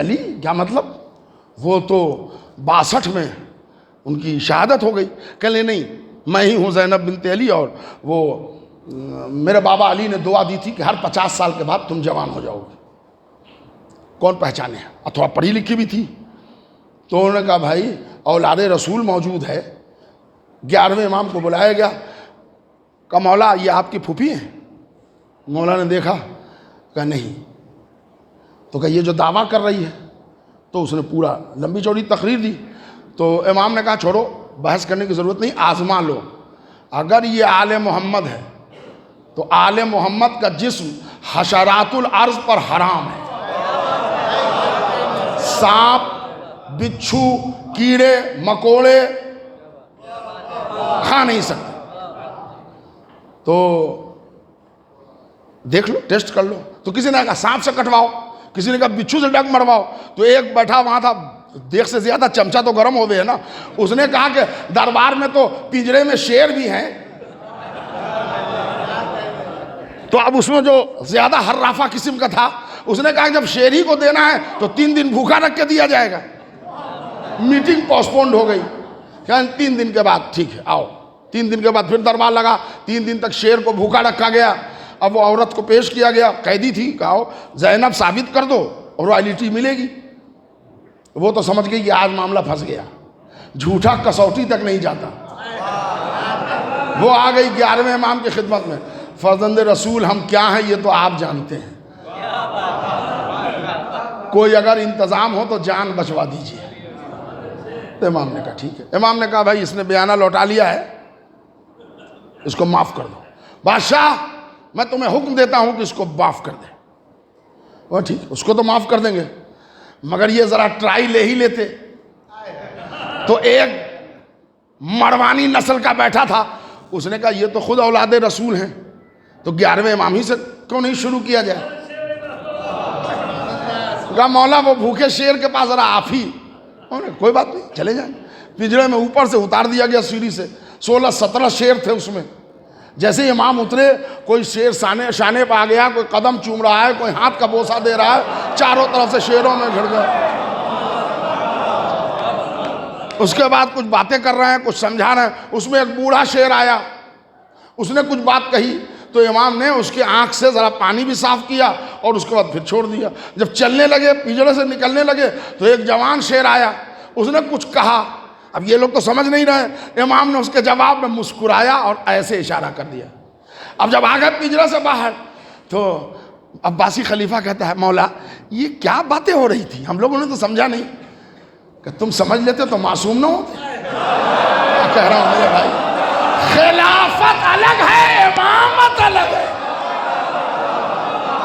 علی، کیا مطلب؟ وہ تو 62 میں ان کی شہادت ہو گئی۔ کہہ لے نہیں، میں ہی ہوں زینب بنت علی، اور وہ میرے بابا علی نے دعا دی تھی کہ ہر 50 سال کے بعد تم جوان ہو جاؤ گے۔ کون پہچانے؟ اور تھوڑا پڑھی لکھی بھی تھی۔ تو انہوں نے کہا بھائی اولاد رسول موجود ہے۔ 11ویں امام کو بلایا گیا، کہا مولا یہ آپ کی پھوپھی ہیں؟ مولا نے دیکھا، کہا نہیں۔ تو کہا یہ جو دعویٰ کر رہی ہے؟ تو اس نے پورا لمبی چوڑی تقریر دی۔ تو امام نے کہا چھوڑو، بحث کرنے کی ضرورت نہیں، آزما لو۔ اگر یہ آل محمد ہے تو آل محمد کا جسم حشرات الارض پر حرام ہے۔ سانپ، بچھو، کیڑے مکوڑے کھا نہیں سکتے۔ تو دیکھ لو، ٹیسٹ کر لو۔ تو کسی نے کہا سانپ سے کٹواؤ، کسی نے کہا بچھو سے ڈگ مرواؤ۔ تو ایک بیٹھا وہاں تھا، دیکھ سے زیادہ چمچہ تو گرم ہو گئے نا، اس نے کہا کہ دربار میں تو پنجرے میں شیر بھی ہیں، تو اب اس میں جو زیادہ حرافہ قسم کا تھا، اس نے کہا کہ جب شیر ہی کو دینا ہے تو 3 دن بھوکا رکھ کے دیا جائے گا۔ میٹنگ پوسٹپونڈ ہو گئی، کہ 3 دن کے بعد ٹھیک ہے آؤ۔ 3 دن کے بعد پھر دربار لگا، 3 دن تک شیر کو بھوکا رکھا گیا۔ اب وہ عورت کو پیش کیا گیا، قیدی تھی، کہا زینب ثابت کر دو اور رائلٹی ملے گی۔ وہ تو سمجھ گئی کہ آج معاملہ پھنس گیا، جھوٹا کسوٹی تک نہیں جاتا۔ وہ آ گئی 11ویں امام کی خدمت میں، فرزند رسول ہم کیا ہیں یہ تو آپ جانتے ہیں، کوئی اگر انتظام ہو تو جان بچوا دیجیے۔ تو امام نے کہا ٹھیک ہے۔ امام نے کہا بھائی اس نے بیانہ لوٹا لیا ہے، اس کو معاف کر دو۔ بادشاہ میں تمہیں حکم دیتا ہوں کہ اس کو معاف کر دیں۔ وہ ٹھیک، اس کو تو معاف کر دیں گے، مگر یہ ذرا ٹرائی لے ہی لیتے۔ تو ایک مروانی نسل کا بیٹھا تھا، اس نے کہا یہ تو خود اولاد رسول ہیں، تو 11ویں امام ہی سے کیوں نہیں شروع کیا جائے؟ کہا مولا وہ بھوکے شیر کے پاس ذرا آپ ہی۔ کوئی بات نہیں، چلے جائیں۔ پنجرے میں اوپر سے اتار دیا گیا سیڑھی سے، 16-17 شیر تھے اس میں۔ جیسے امام اترے، کوئی شیر شانے پہ آ گیا، کوئی قدم چوم رہا ہے، کوئی ہاتھ کا بوسہ دے رہا ہے، چاروں طرف سے شیروں میں گھر گئے۔ اس کے بعد کچھ باتیں کر رہے ہیں، کچھ سمجھا رہے ہیں۔ اس میں ایک بوڑھا شیر آیا، اس نے کچھ بات کہی، تو امام نے اس کی آنکھ سے ذرا پانی بھی صاف کیا اور اس کے بعد پھر چھوڑ دیا۔ جب چلنے لگے، پنجرے سے نکلنے لگے، تو ایک جوان شیر آیا، اس نے کچھ کہا۔ اب یہ لوگ تو سمجھ نہیں رہے، امام نے اس کے جواب میں مسکرایا اور ایسے اشارہ کر دیا۔ اب جب آ گئے پنجرے سے باہر، تو عباسی خلیفہ کہتا ہے مولا یہ کیا باتیں ہو رہی تھی، ہم لوگوں نے تو سمجھا نہیں۔ کہ تم سمجھ لیتے تو معصوم نہ ہوتے۔ کیا کہہ رہا ہوں میرے بھائی، خلافت الگ ہے، امامت الگ ہے۔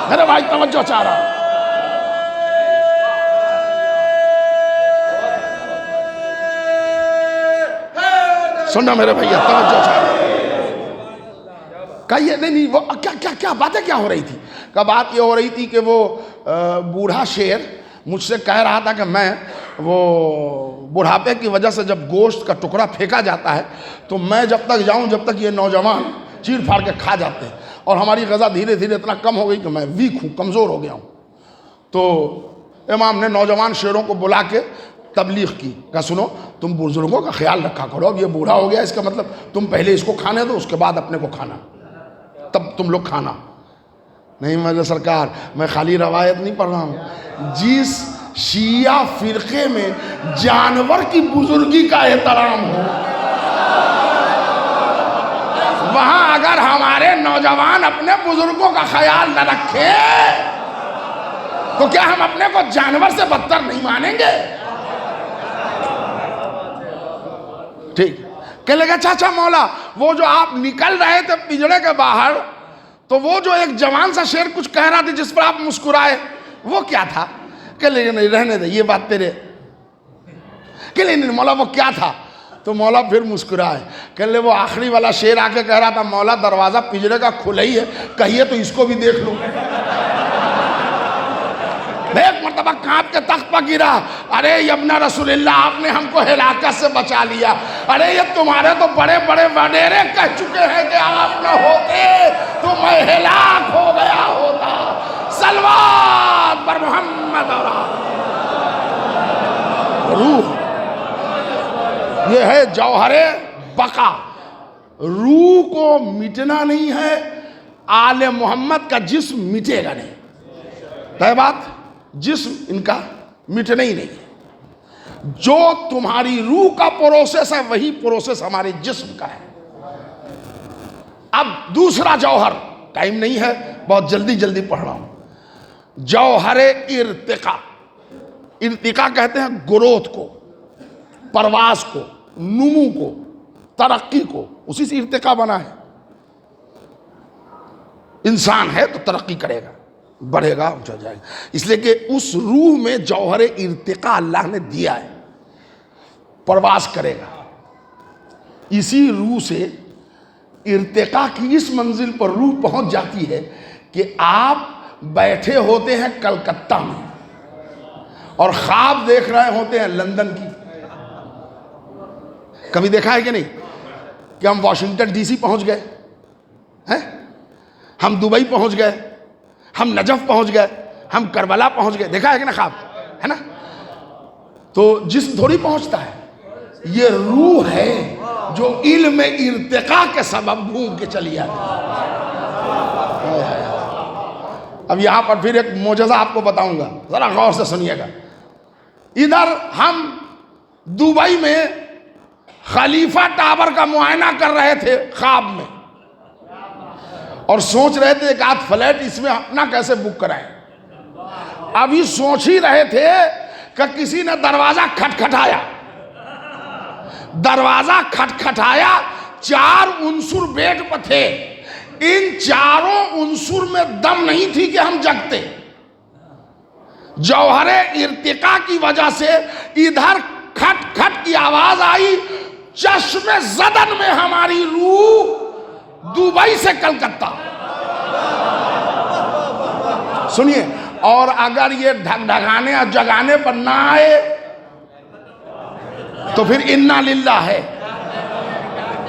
میرے بھائی توجہ چاہ رہا ہوں۔ سننا میرے بھیا، توجہ چاہ رہا ہوں۔ کہا یہ نہیں، وہ کیا باتیں کیا ہو رہی تھی؟ کہا بات یہ ہو رہی تھی کہ وہ بوڑھا شیر مجھ سے کہہ رہا تھا کہ میں وہ بڑھاپے کی وجہ سے جب گوشت کا ٹکڑا پھینکا جاتا ہے تو میں جب تک جاؤں جب تک یہ نوجوان چیر پھاڑ کے کھا جاتے ہیں، اور ہماری غذا دھیرے دھیرے اتنا کم ہو گئی کہ میں ویک ہوں، کمزور ہو گیا ہوں۔ تو امام نے نوجوان شیروں کو بلا کے تبلیغ کی، کہا سنو تم بزرگوں کا خیال رکھا کرو، اب یہ بوڑھا ہو گیا، اس کا مطلب تم پہلے اس کو کھانے دو، اس کے بعد اپنے کو کھانا، تب تم لوگ کھانا۔ نہیں میرے سرکار، میں خالی روایت نہیں پڑھ رہا ہوں، جس شیعہ فرقے میں جانور کی بزرگی کا احترام ہو، وہاں اگر ہمارے نوجوان اپنے بزرگوں کا خیال نہ رکھیں تو کیا ہم اپنے کو جانور سے بدتر نہیں مانیں گے؟ ٹھیک کہنے لگا چاچا مولا وہ جو آپ نکل رہے تھے پنجرے کے باہر، تو وہ جو ایک جوان سا شیر کچھ کہہ رہا تھا جس پر آپ مسکرائے، وہ کیا تھا؟ کہ نہیں رہنے دے، یہ بات تیرے۔ کہ نہیں مولا وہ کیا تھا؟ تو مولا پھر مسکرائے، کہ لے وہ آخری والا شیر آ کے کہہ رہا تھا مولا دروازہ پنجرے کا کھلا ہی ہے، کہیے تو اس کو بھی دیکھ لوں۔ ایک مرتبہ کانپ کے تخت پر گرا، ارے ابن رسول اللہ آپ نے ہم کو ہلاکت سے بچا لیا، ارے یہ تمہارے تو بڑے بڑے وڈیرے کہہ چکے ہیں کہ آپ نہ ہوتے تو میں ہلاک ہو گیا ہوتا۔ صلوات پر محمد اور روح، یہ ہے جوہر بقا. روح کو مٹنا نہیں ہے، آل محمد کا جسم مٹے گا نہیں. طے بات؟ جسم ان کا مٹنا ہی نہیں ہے. جو تمہاری روح کا پروسیس ہے وہی پروسیس ہمارے جسم کا ہے. اب دوسرا جوہر، ٹائم نہیں ہے، بہت جلدی پڑھ رہا ہوں. جوہر ارتقا. ارتقا کہتے ہیں گروتھ کو، پرواز کو، نمو کو، ترقی کو. اسی سے ارتقا بنا ہے. انسان ہے تو ترقی کرے گا، بڑھے گا، اونچا جائے گا. اس لیے کہ اس روح میں جوہر ارتقا اللہ نے دیا ہے، پرواز کرے گا. اسی روح سے ارتقا کی اس منزل پر روح پہنچ جاتی ہے کہ آپ بیٹھے ہوتے ہیں کلکتہ میں اور خواب دیکھ رہے ہوتے ہیں لندن کی. کبھی دیکھا ہے کہ نہیں کہ ہم واشنگٹن ڈی سی پہنچ گئے ہیں، ہم دبئی پہنچ گئے، ہم نجف پہنچ گئے، ہم کربلا پہنچ گئے. دیکھا ہے کہ نا خواب، ہے نا؟ تو جسم تھوڑی پہنچتا ہے، یہ روح ہے جو علم ارتقا کے سبب گھوم کے چلی آتی ہے. اب یہاں پر پھر ایک معجزہ آپ کو بتاؤں گا، ذرا غور سے سنیے گا. ادھر ہم دبئی میں خلیفہ ٹاور کا معائنہ کر رہے تھے خواب میں، اور سوچ رہے تھے ایک آدھ فلیٹ اس میں اپنا کیسے بک کرائیں. ابھی سوچ ہی رہے تھے کہ کسی نے دروازہ کھٹکھٹایا. دروازہ کھٹکھٹایا، 4 عنصر بیڈ پر تھے. ان چاروں عنصر میں دم نہیں تھی کہ ہم جگتے. جوہر ارتقا کی وجہ سے ادھر کھٹ کھٹ کی آواز آئی، چشم زدن میں ہماری روح دبئی سے کلکتہ. سنیے، اور اگر یہ ڈھگانے اور جگانے پر نہ آئے تو پھر انا للہ ہے.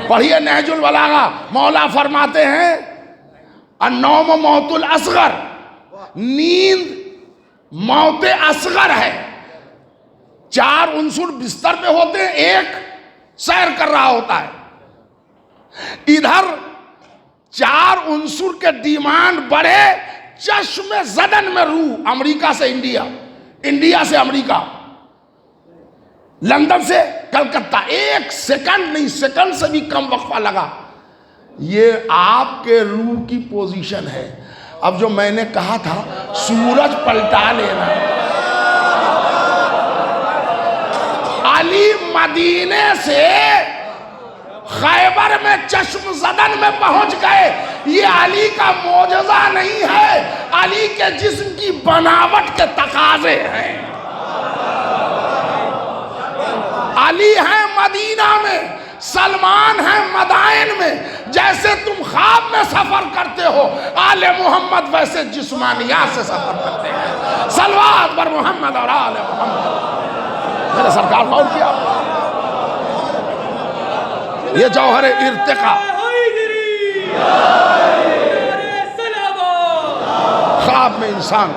پڑھیے نہج البلاغہ، مولا فرماتے ہیں النوم موت الاصغر، نیند موت اصغر ہے. 4 عنصر بستر پہ ہوتے ہیں، ایک سیر کر رہا ہوتا ہے. ادھر 4 عنصر کے ڈیمانڈ بڑھے، چشم زدن میں روح. امریکہ سے انڈیا، انڈیا سے امریکہ، لندن سے کلکتہ. 1 سیکنڈ نہیں، سیکنڈ سے بھی کم وقفہ لگا. یہ آپ کے روح کی پوزیشن ہے. اب جو میں نے کہا تھا سورج پلٹا لینا، علی مدینے سے خیبر میں چشم زدن میں پہنچ گئے. یہ علی کا معجزہ نہیں ہے، علی کے جسم کی بناوٹ کے تقاضے ہیں. علی ہیں مدینہ میں، سلمان ہیں مدائن میں. جیسے تم خواب میں سفر کرتے ہو، آل محمد ویسے جسمانیات سے سفر کرتے ہیں. صلوات پر محمد اور آل محمد. میرے سرکار غور کیا، یہ جوہر ارتقا. خواب میں انسان.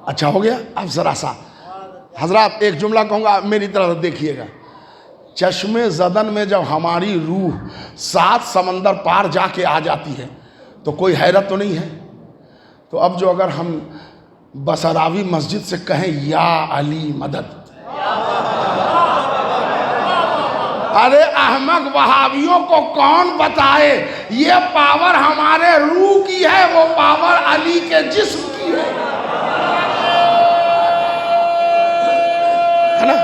اچھا ہو گیا. اب ذرا سا حضرات ایک جملہ کہوں گا، میری طرف دیکھیے گا. چشم زدن میں جب ہماری روح 7 سمندر پار جا کے آ جاتی ہے تو کوئی حیرت تو نہیں ہے. تو اب جو اگر ہم بسراوی مسجد سے کہیں یا علی مدد، ارے احمق وہابیوں کو کون بتائے یہ پاور ہمارے روح کی ہے، وہ پاور علی کے جسم کی ہے نا.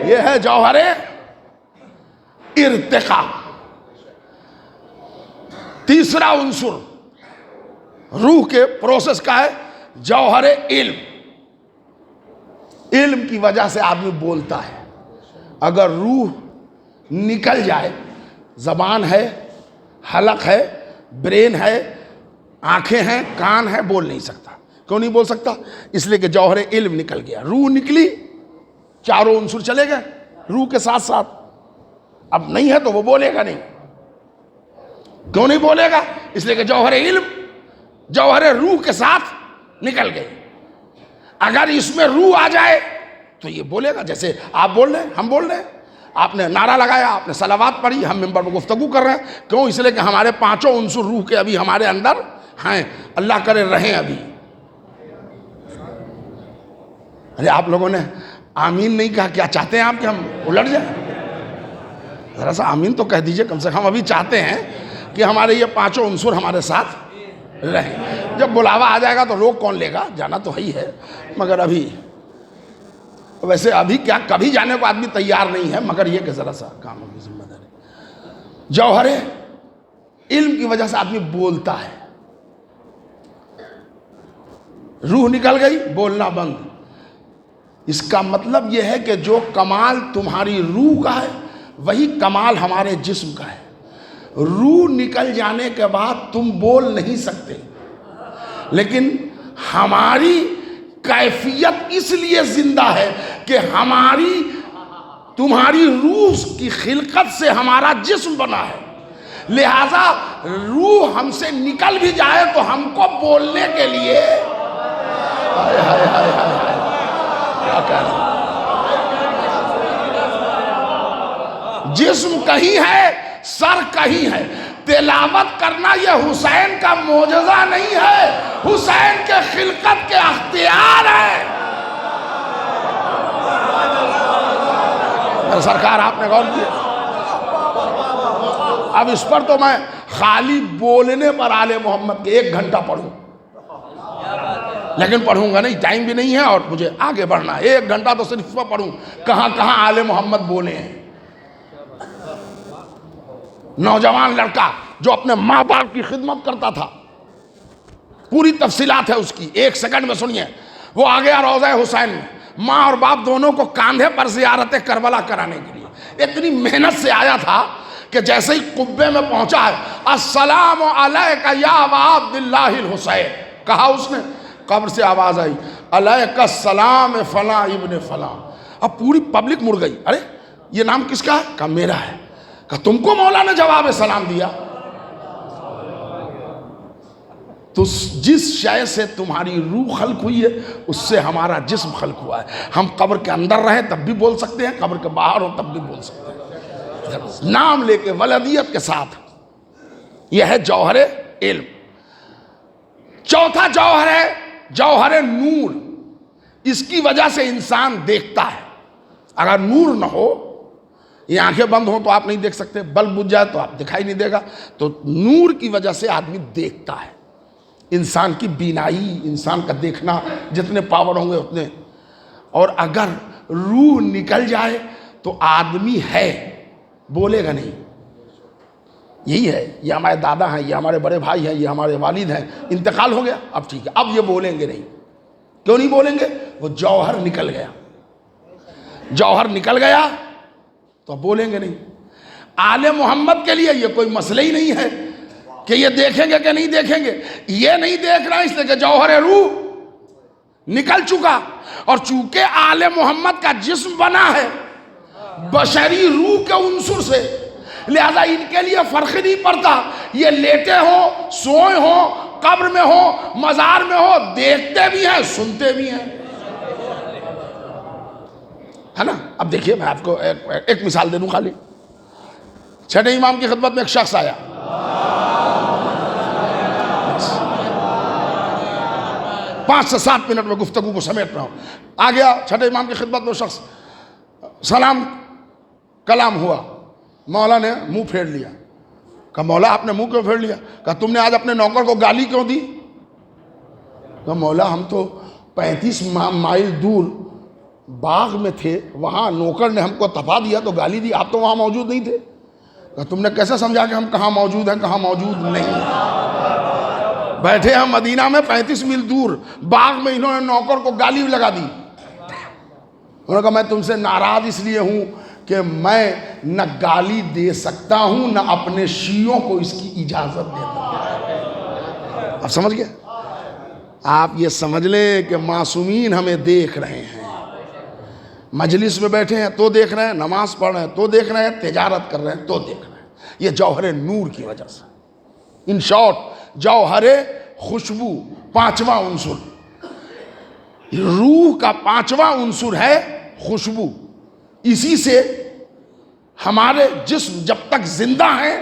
یہ ہے جوہر ارتقا. تیسرا عنصر روح کے پروسیس کا ہے جوہر علم. علم کی وجہ سے آدمی بولتا ہے. اگر روح نکل جائے، زبان ہے، حلق ہے، برین ہے، آنکھیں ہیں، کان ہے، بول نہیں سکتا. کیوں نہیں بول سکتا؟ اس لیے کہ جوہر علم نکل گیا. روح نکلی، 4 عنصر چلے گئے روح کے ساتھ ساتھ. اب نہیں ہے تو وہ بولے گا نہیں. کیوں نہیں بولے گا؟ اس لیے کہ جوہر علم جوہر روح کے ساتھ نکل گئی. اگر اس میں روح آ جائے تو یہ بولے گا. جیسے آپ بول رہے ہیں، ہم بول رہے ہیں، آپ نے نعرہ لگایا، آپ نے صلوات پڑھی، ہم ممبر پر گفتگو کر رہے ہیں. کیوں؟ اس لیے کہ ہمارے پانچوں عنصر روح کے ابھی ہمارے اندر ہیں، اللہ کرے رہیں ابھی. ارے آپ لوگوں نے آمین نہیں کہا. کیا چاہتے ہیں آپ کہ ہم الٹ جائیں؟ ذرا سا آمین تو کہہ دیجئے کم سے کم. ابھی چاہتے ہیں کہ ہمارے یہ پانچوں عنصر ہمارے ساتھ رہیں. جب بلاوا آ جائے گا تو روک کون لے گا؟ جانا تو ہی ہے. مگر ابھی ویسے ابھی کیا کبھی جانے کو آدمی تیار نہیں ہے، مگر یہ کہ ذرا سا کاموں کی ذمہ داری. جوہر علم کی وجہ سے آدمی بولتا ہے. روح نکل گئی، بولنا بند. اس کا مطلب یہ ہے کہ جو کمال تمہاری روح کا ہے وہی کمال ہمارے جسم کا ہے. روح نکل جانے کے بعد تم بول نہیں سکتے، لیکن ہماری کیفیت اس لیے زندہ ہے کہ تمہاری روح کی خلقت سے ہمارا جسم بنا ہے. لہذا روح ہم سے نکل بھی جائے تو ہم کو بولنے کے لیے کیا کہنا، جسم کہیں ہے، سر کہیں ہے. تلاوت کرنا یہ حسین کا معجزہ نہیں ہے، حسین کے خلقت کے اختیار ہے. سرکار آپ نے غور کیا؟ اب اس پر تو میں خالی بولنے پر آل محمد کے 1 گھنٹہ پڑھوں، لیکن پڑھوں گا نہیں، ٹائم بھی نہیں ہے اور مجھے آگے بڑھنا ہے. 1 گھنٹہ تو صرف اس پر پڑھوں کہاں کہاں آل محمد بولے ہیں. نوجوان لڑکا جو اپنے ماں باپ کی خدمت کرتا تھا، پوری تفصیلات ہے اس کی، 1 سیکنڈ میں سنیے. وہ آ گیا روضہ حسین میں، ماں اور باپ دونوں کو کاندھے پر زیارت کربلا کرانے کے لیے. اتنی محنت سے آیا تھا کہ جیسے ہی قبے میں پہنچا ہے، السلام علیکہ یا ابا عبداللہ الحسین کہا اس نے. قبر سے آواز آئی، علیکہ السلام فلاں ابن فلاں. اب پوری پبلک مڑ گئی. ارے یہ نام کس کا ہے؟ کہا میرا ہے. کہا تم کو مولا نے جواب سلام دیا؟ تو جس شے سے تمہاری روح خلق ہوئی ہے اس سے ہمارا جسم خلق ہوا ہے. ہم قبر کے اندر رہیں تب بھی بول سکتے ہیں، قبر کے باہر ہو تب بھی بول سکتے ہیں، نام لے کے ولدیت کے ساتھ. یہ ہے جوہر علم. چوتھا جوہر ہے جوہر نور. اس کی وجہ سے انسان دیکھتا ہے. اگر نور نہ ہو، یہ آنکھیں بند ہوں تو آپ نہیں دیکھ سکتے، بلب بجھ جائے تو آپ دکھائی نہیں دے گا. تو نور کی وجہ سے آدمی دیکھتا ہے. انسان کی بینائی، انسان کا دیکھنا جتنے پاور ہوں گے اتنے. اور اگر روح نکل جائے تو آدمی ہے، بولے گا نہیں. یہی ہے، یہ ہمارے دادا ہیں، یہ ہمارے بڑے بھائی ہیں، یہ ہمارے والد ہیں، انتقال ہو گیا، اب ٹھیک ہے، اب یہ بولیں گے نہیں. کیوں نہیں بولیں گے؟ وہ جوہر نکل گیا. جوہر نکل گیا تو اب بولیں گے نہیں. آل محمد کے لیے یہ کوئی مسئلہ ہی نہیں ہے کہ یہ دیکھیں گے کہ نہیں دیکھیں گے. یہ نہیں دیکھ رہا اس لیے کہ جوہر روح نکل چکا. اور چونکہ آل محمد کا جسم بنا ہے بشری روح کے عنصر سے، لہذا ان کے لیے فرق نہیں پڑتا یہ لیٹے ہوں، سوئے ہوں، قبر میں ہوں، مزار میں ہوں، دیکھتے بھی ہیں، سنتے بھی ہیں، ہے نا. اب دیکھیے میں آپ کو ایک مثال دے دوں خالی. چھٹے امام کی خدمت میں ایک شخص آیا، 5 سے 7 منٹ میں گفتگو کو سمیٹ رہا ہوں. آ گیا چھٹے امام کی خدمت میں شخص، سلام کلام ہوا، مولا نے منہ پھیر لیا. کہا مولا آپ نے منہ کیوں پھیر لیا؟ کہا تم نے آج اپنے نوکر کو گالی کیوں دی؟ کہا مولا ہم تو 35 مائل دور باغ میں تھے، وہاں نوکر نے ہم کو تپا دیا تو گالی دی، آپ تو وہاں موجود نہیں تھے. کہا تم نے کیسے سمجھا کہ ہم کہاں موجود ہیں کہاں موجود نہیں ہیں؟ بیٹھے ہم مدینہ میں 35 میل دور باغ میں، انہوں نے نوکر کو گالی لگا دی. انہوں نے کہا میں تم سے ناراض اس لیے ہوں کہ میں نہ گالی دے سکتا ہوں نہ اپنے شیعوں کو اس کی اجازت دیتا ہوں. اب سمجھ گئے؟ آپ یہ سمجھ لیں کہ معصومین ہمیں دیکھ رہے ہیں. مجلس میں بیٹھے ہیں تو دیکھ رہے ہیں, نماز پڑھ رہے ہیں تو دیکھ رہے ہیں, تجارت کر رہے ہیں تو دیکھ رہے ہیں. یہ جوہر نور کی وجہ سے. ان شارٹ, جوہر خوشبو پانچواں عنصر, روح کا پانچواں عنصر ہے خوشبو. اسی سے ہمارے جسم جب تک زندہ ہیں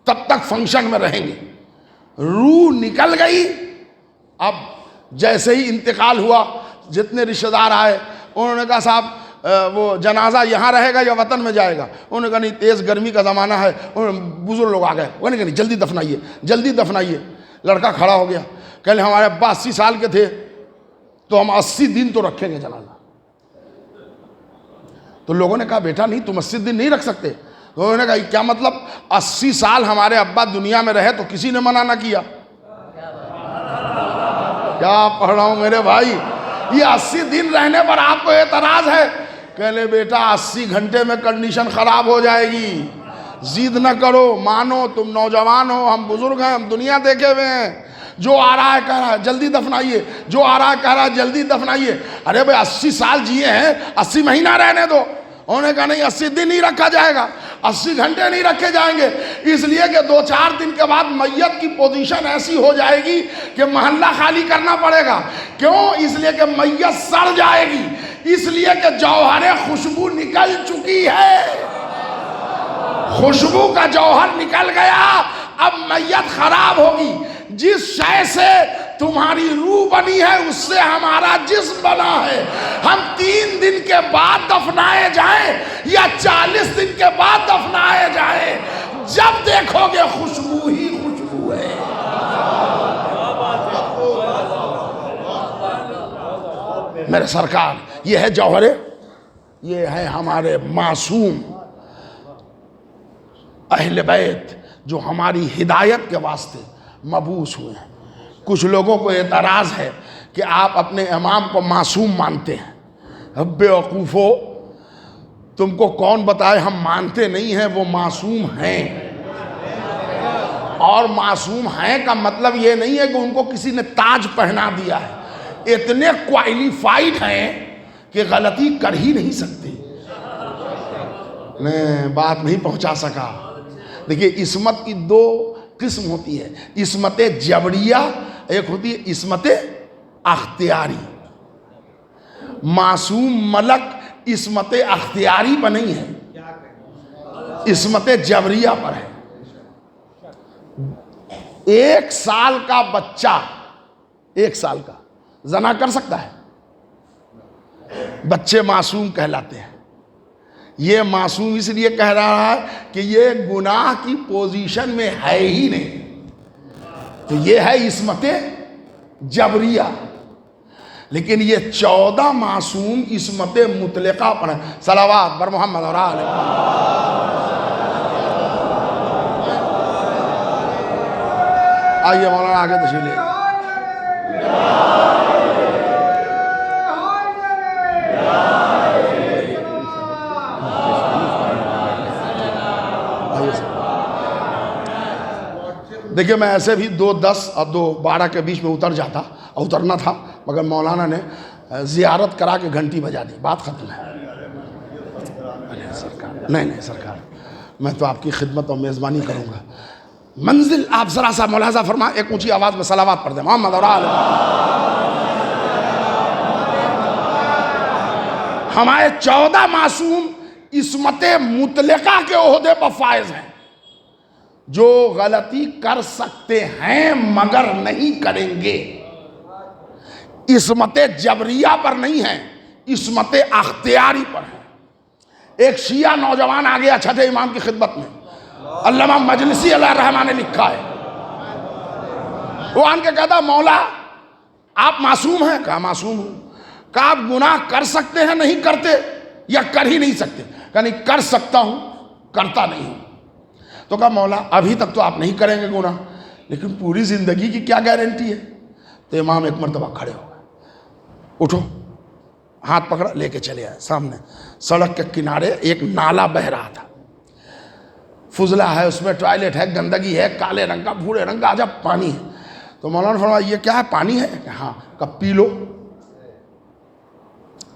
تب تک فنکشن میں رہیں گے. روح نکل گئی, اب جیسے ہی انتقال ہوا, جتنے رشتہ دار آئے انہوں نے کہا صاحب وہ جنازہ یہاں رہے گا یا وطن میں جائے گا؟ انہوں نے کہا نہیں, تیز گرمی کا زمانہ ہے. بزرگ لوگ آ گئے, انہوں نے کہا نہیں جلدی دفنائیے, جلدی دفنائیے. لڑکا کھڑا ہو گیا, کہنے ہمارے ابا 80 سال کے تھے تو ہم 80 دن تو رکھیں گے جنازہ. تو لوگوں نے کہا بیٹا نہیں, تم 80 دن نہیں رکھ سکتے. تو انہوں نے کہا کیا مطلب 80 سال ہمارے ابا دنیا میں رہے تو کسی نے منع نہ کیا؟ کیا پڑھ رہا ہوں میرے بھائی, یہ 80 دن رہنے پر آپ کو اعتراض ہے؟ کہنے بیٹا 80 گھنٹے میں کنڈیشن خراب ہو جائے گی, ضد نہ کرو, مانو, تم نوجوان ہو, ہم بزرگ ہیں, ہم دنیا دیکھے ہوئے ہیں. جو آ رہا ہے کہہ رہا ہے جلدی دفنائیے, جو آ رہا ہے کہہ رہا ہے جلدی دفنائیے. ارے بھائی 80 سال جیے ہیں, 80 مہینہ رہنے دو. انہوں نے کہا نہیں 80 دن نہیں رکھا جائے گا, 80 گھنٹے نہیں رکھے جائیں گے, اس لیے کہ 2-4 دن کے بعد میت کی پوزیشن ایسی ہو جائے گی کہ محلہ خالی کرنا پڑے گا. کیوں؟ اس لیے کہ میت سڑ جائے گی, اس لیے کہ جوہر خوشبو نکل چکی ہے. خوشبو کا جوہر نکل گیا, اب میت خراب ہوگی. جس شے سے تمہاری روح بنی ہے اس سے ہمارا جسم بنا ہے. ہم 3 دن کے بعد دفنائے جائیں یا 40 دن کے بعد دفنائے جائیں, جب دیکھو گے خوشبو ہی خوشبو ہے. میرے سرکار, یہ ہے جوہر, یہ ہے ہمارے معصوم اہل بیت جو ہماری ہدایت کے واسطے مبعوث ہوئے ہیں. کچھ لوگوں کو اعتراض ہے کہ آپ اپنے امام کو معصوم مانتے ہیں. بے وقوفو, تم کو کون بتائے ہم مانتے نہیں ہیں, وہ معصوم ہیں. اور معصوم ہیں کا مطلب یہ نہیں ہے کہ ان کو کسی نے تاج پہنا دیا ہے. اتنے کوالیفائڈ ہیں کہ غلطی کر ہی نہیں سکتے. میں بات نہیں پہنچا سکا. دیکھیے عصمت کی 2 قسم ہوتی ہے, عصمت جبریہ, ایک ہوتی ہے عصمت اختیاری. معصوم ملک عصمت اختیاری پر نہیں ہے, عصمت جبریہ پر ہے. 1 سال کا بچہ 1 سال کا زنا کر سکتا ہے, بچے معصوم کہلاتے ہیں. یہ معصوم اس لیے کہہ رہا ہے کہ یہ گناہ کی پوزیشن میں ہے ہی نہیں, تو یہ ہے عصمت جبریہ. لیکن یہ 14 معصوم عصمت مطلقہ پر ہیں. صلوات بر محمد اور آل محمد. آئیے مولانا آگے تشریف لے. دیکھیں میں ایسے بھی 2:10 اور 2:12 کے بیچ میں اتر جاتا, اترنا تھا, مگر مولانا نے زیارت کرا کے گھنٹی بجا دی, بات ختم ہے. نہیں سرکار, میں تو آپ کی خدمت اور میزبانی کروں گا. منزل آپ ذرا سا ملاحظہ فرما, ایک اونچی آواز میں صلوات پڑھ دیں محمد اور آل. ہمارے 14 معصوم عصمت مطلقہ کے عہدے پر فائز ہیں, جو غلطی کر سکتے ہیں مگر نہیں کریں گے. عصمت جبریہ پر نہیں ہے, عصمت اختیاری پر ہے. ایک شیعہ نوجوان آ گیا چھٹے امام کی خدمت میں, علامہ مجلسی علیہ الرحمہ نے لکھا ہے. وہ آن کے کہتا مولا آپ معصوم ہیں؟ کہا معصوم ہوں. کہا آپ گناہ کر سکتے ہیں نہیں کرتے یا کر ہی نہیں سکتے؟ کہا نہیں کر سکتا ہوں, کرتا نہیں ہوں. تو کہا مولا ابھی تک تو آپ نہیں کریں گے گناہ, لیکن پوری زندگی کی کیا گارنٹی ہے؟ تو امام ایک مرتبہ کھڑے ہو گئے, اٹھو, ہاتھ پکڑا, لے کے چلے آئے. سامنے سڑک کے کنارے ایک نالا بہ رہا تھا, فضلہ ہے, اس میں ٹوائلٹ ہے, گندگی ہے, کالے رنگ کا, بھورے رنگ کا, عجب پانی ہے. تو مولانا نے فرمایا یہ کیا ہے؟ پانی ہے. ہاں. کہا پی لو.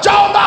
14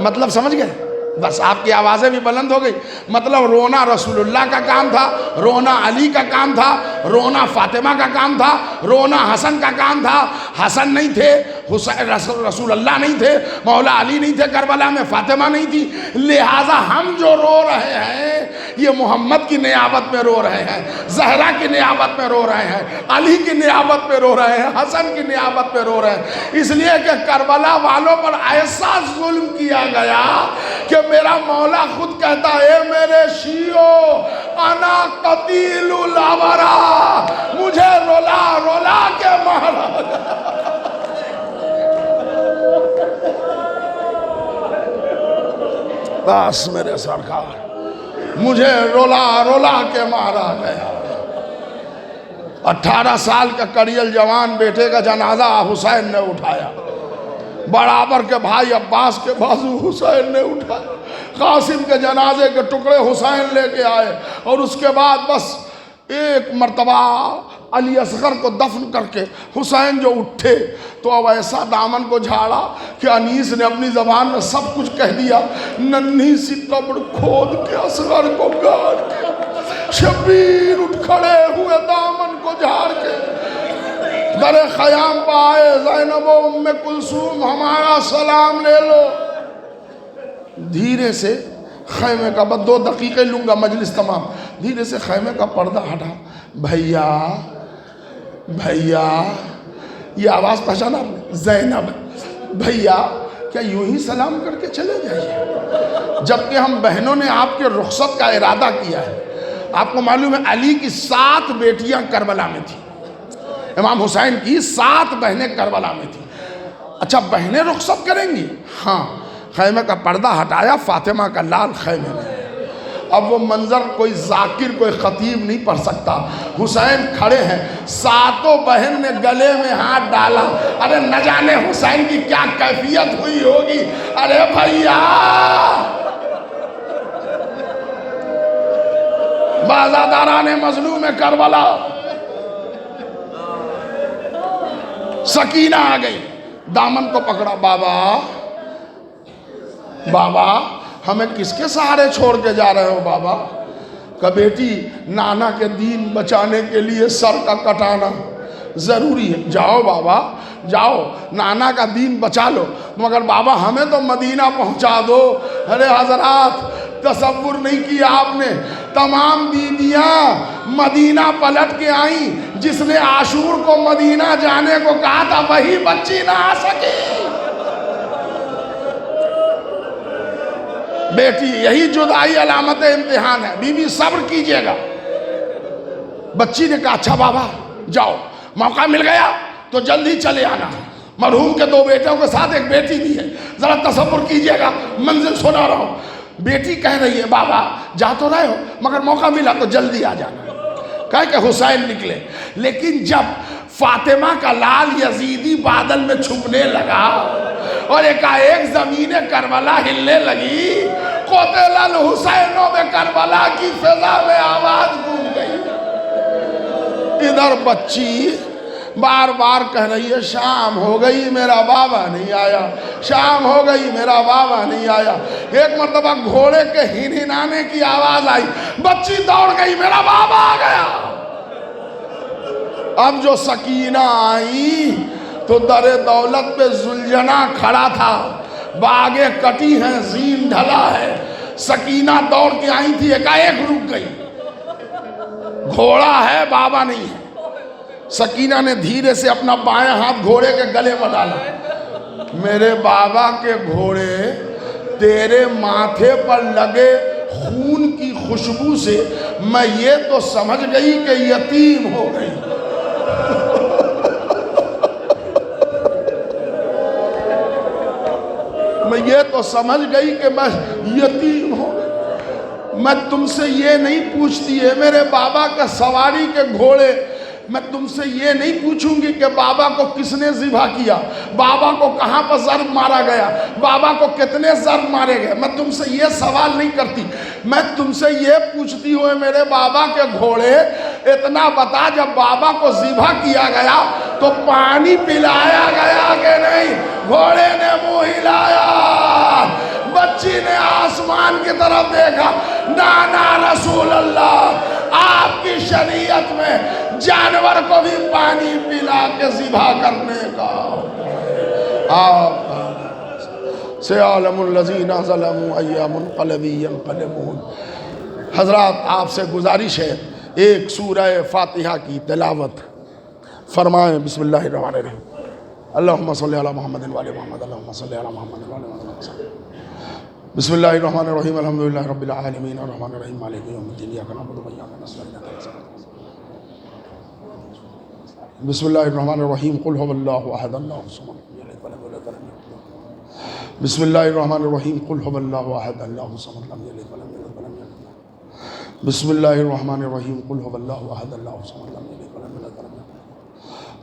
مطلب سمجھ گئے؟ بس آپ کی آوازیں بھی بلند ہو گئی. مطلب رونا رسول اللہ کا کام تھا، رونا علی کا کام تھا، رونا فاطمہ کا کام تھا، رونا حسن کا کام تھا. حسن نہیں تھے، حسین رسول اللہ نہیں تھے، مولا علی نہیں تھے کربلا میں، فاطمہ نہیں تھی. لہٰذا ہم جو رو رہے ہیں یہ محمد کی نیابت میں رو رہے ہیں، زہرا کی نیابت میں رو رہے ہیں، علی کی نیابت میں رو رہے ہیں، حسن کی نیابت میں رو رہے ہیں. اس لیے کہ کربلا والوں پر ایسا ظلم کیا گیا کہ میرا مولا خود کہتا ہے میرے شیعو انا قتیل الابرا، مجھے رولا رولا کے مارا. بس میرے سرکار، مجھے رولا رولا کے مارا گیا. 18 سال کا کڑیل جوان بیٹے کا جنازہ حسین نے اٹھایا، برابر کے بھائی عباس کے بازو حسین نے اٹھایا، قاسم کے جنازے کے ٹکڑے حسین لے کے آئے. اور اس کے بعد بس ایک مرتبہ علی اصغر کو دفن کر کے حسین جو اٹھے تو اب ایسا دامن کو جھاڑا کہ انیس نے اپنی زبان میں سب کچھ کہہ دیا. ننھی سی قبر کھود کے اصغر کو گاڑ کے شبیر اٹھ کھڑے ہوئے دامن کو جھاڑ کے در خیام پائے. زینب و ام کلثوم ہمارا سلام لے لو. دھیرے سے خیمے کا، بس 2 دقیقے لوں گا مجلس تمام. دھیرے سے خیمے کا پردہ ہٹا. بھیا بھیا، یہ آواز پہچانا آپ نے؟ زینب. بھیا کیا یوں ہی سلام کر کے چلے جائیے؟ جبکہ ہم بہنوں نے آپ کے رخصت کا ارادہ کیا ہے. آپ کو معلوم ہے علی کی 7 بیٹیاں کربلا میں تھیں، امام حسین کی 7 بہنیں کربلا میں تھیں. اچھا بہنیں رخصت کریں گی؟ ہاں. خیمے کا پردہ ہٹایا، فاطمہ کا لال خیمے میں. اب وہ منظر کوئی ذاکر کوئی خطیب نہیں پڑھ سکتا. حسین کھڑے ہیں، 7 بہن نے گلے میں ہاتھ ڈالا. ارے نہ جانے حسین کی کیا کیفیت ہوئی ہوگی. ارے بھیا بازاداران مظلوم کربلا. سکینہ آ گئی، دامن کو پکڑا. بابا بابا ہمیں کس کے سہارے چھوڑ کے جا رہے ہو بابا؟ کہ بیٹی نانا کے دین بچانے کے لیے سر کا کٹانا ضروری ہے. جاؤ بابا جاؤ، نانا کا دین بچا لو، مگر بابا ہمیں تو مدینہ پہنچا دو. ارے حضرات تصور نہیں کیا آپ نے، تمام بیویاں مدینہ پلٹ کے آئیں. جس نے عاشور کو مدینہ جانے کو کہا تھا وہی بچی نہ آ سکی. بیٹی یہی جدائی علامت امتحان ہے، بی بی صبر کیجئے گا. بچی نے کہا اچھا بابا جاؤ، موقع مل گیا تو جلدی چلے آنا. مرحوم کے 2 بیٹوں کے ساتھ ایک بیٹی بھی ہے، ذرا تصور کیجئے گا، منزل سنا رہا ہوں. بیٹی کہہ رہی ہے بابا جا تو رہے ہو مگر موقع ملا تو جلدی آ جانا. کہا کہ حسین نکلے. لیکن جب فاطمہ کا لال یزیدی بادل میں چھپنے لگا اور ایک زمین کربلا ہلنے لگی، قتل الحسین بکربلا کی فضا میں آواز گونج گئی. ادھر بچی بار بار کہہ رہی ہے شام ہو گئی میرا بابا نہیں آیا، شام ہو گئی میرا بابا نہیں آیا. ایک مرتبہ گھوڑے کے ہنہنانے کی آواز آئی، بچی دوڑ گئی، میرا بابا آ گیا. اب جو سکینہ آئی تو در دولت پہ زلجنا کھڑا تھا، باغیں کٹی ہیں، زین ڈھلا ہے. سکینہ دوڑ کے آئی تھی، ایک رک گئی. گھوڑا ہے بابا نہیں ہے. سکینہ نے دھیرے سے اپنا بائیں ہاتھ گھوڑے کے گلے میں ڈالا. میرے بابا کے گھوڑے تیرے ماتھے پر لگے خون کی خوشبو سے میں یہ تو سمجھ گئی کہ یتیم ہو گئی. میں یہ تو سمجھ گئی کہ میں یتیم ہوں. میں تم سے یہ نہیں پوچھتی ہے میرے بابا کا سواری کے گھوڑے، میں تم سے یہ نہیں پوچھوں گی کہ بابا کو کس نے ذبح کیا، بابا کو کہاں پر ضرب مارا گیا، بابا کو کتنے ضرب مارے گئے. میں تم سے یہ سوال نہیں کرتی، میں تم سے یہ پوچھتی ہوں میرے بابا کے گھوڑے اتنا بتا، جب بابا کو ذبح کیا گیا تو پانی پلایا گیا کہ نہیں؟ گھوڑے نے منہ ہلایا. بچی نے آسمان کی طرف دیکھا، نانا رسول اللہ، آپ کی شریعت میں جانور کو بھی پانی پلا کے ذبح کرنے کا آپ سیعلم الذین ظلموا ای منقلب ینقلبون۔ حضرات آپ سے گزارش ہے ایک سورہ فاتحہ کی تلاوت فرمائیں۔ بسم اللہ الرحمن الرحیم، اللہم صلی علی محمد وعلی محمد، اللہم صلی علی محمد وعلی محمد۔ بسم اللہ الرحمن الرحیم، الحمدللہ رب العالمین، الرحمن الرحیم، مالک یوم الدین، ایاک نعبد و ایاک نستعین، بسم اللہ الرحمن الرحیم، قل هو اللہ احد اللہ الصمد، لم یلد ولم یولد ولم یکن له۔ بسم اللہ الرحمن الرحیم، قل هو اللہ احد اللہ الصمد، لم یلد ولم یولد ولم یکن له۔ بسم اللہ الرحمن الرحیم، قل هو اللہ احد اللہ الصمد، لم یلد ولم یولد ولم یکن له۔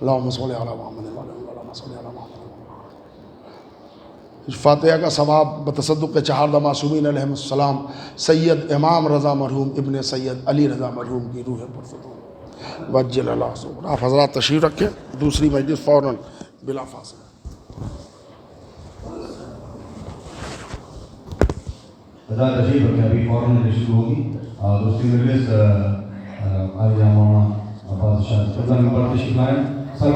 اللہم صلی علی محمد وعلی محمد، اللہم صلی علی محمد۔ فاتحہ کا ثواب بتصدق کے چہاردہ معصومین علیہ السلام سید امام رضا مرحوم ابن سید علی رضا مرحوم کی روح پرفتون وجل اللہ صبر۔ آپ حضرات تشریف رکھیں، دوسری مجلس فوراً بلا فاصلہ۔ حضرات تشریف رکھیں، ابھی فوراً مجلس شروع ہوگی۔ دوسری مجلس آئی مولانا عباس شاہ قبلہ میں تشریف لائیں۔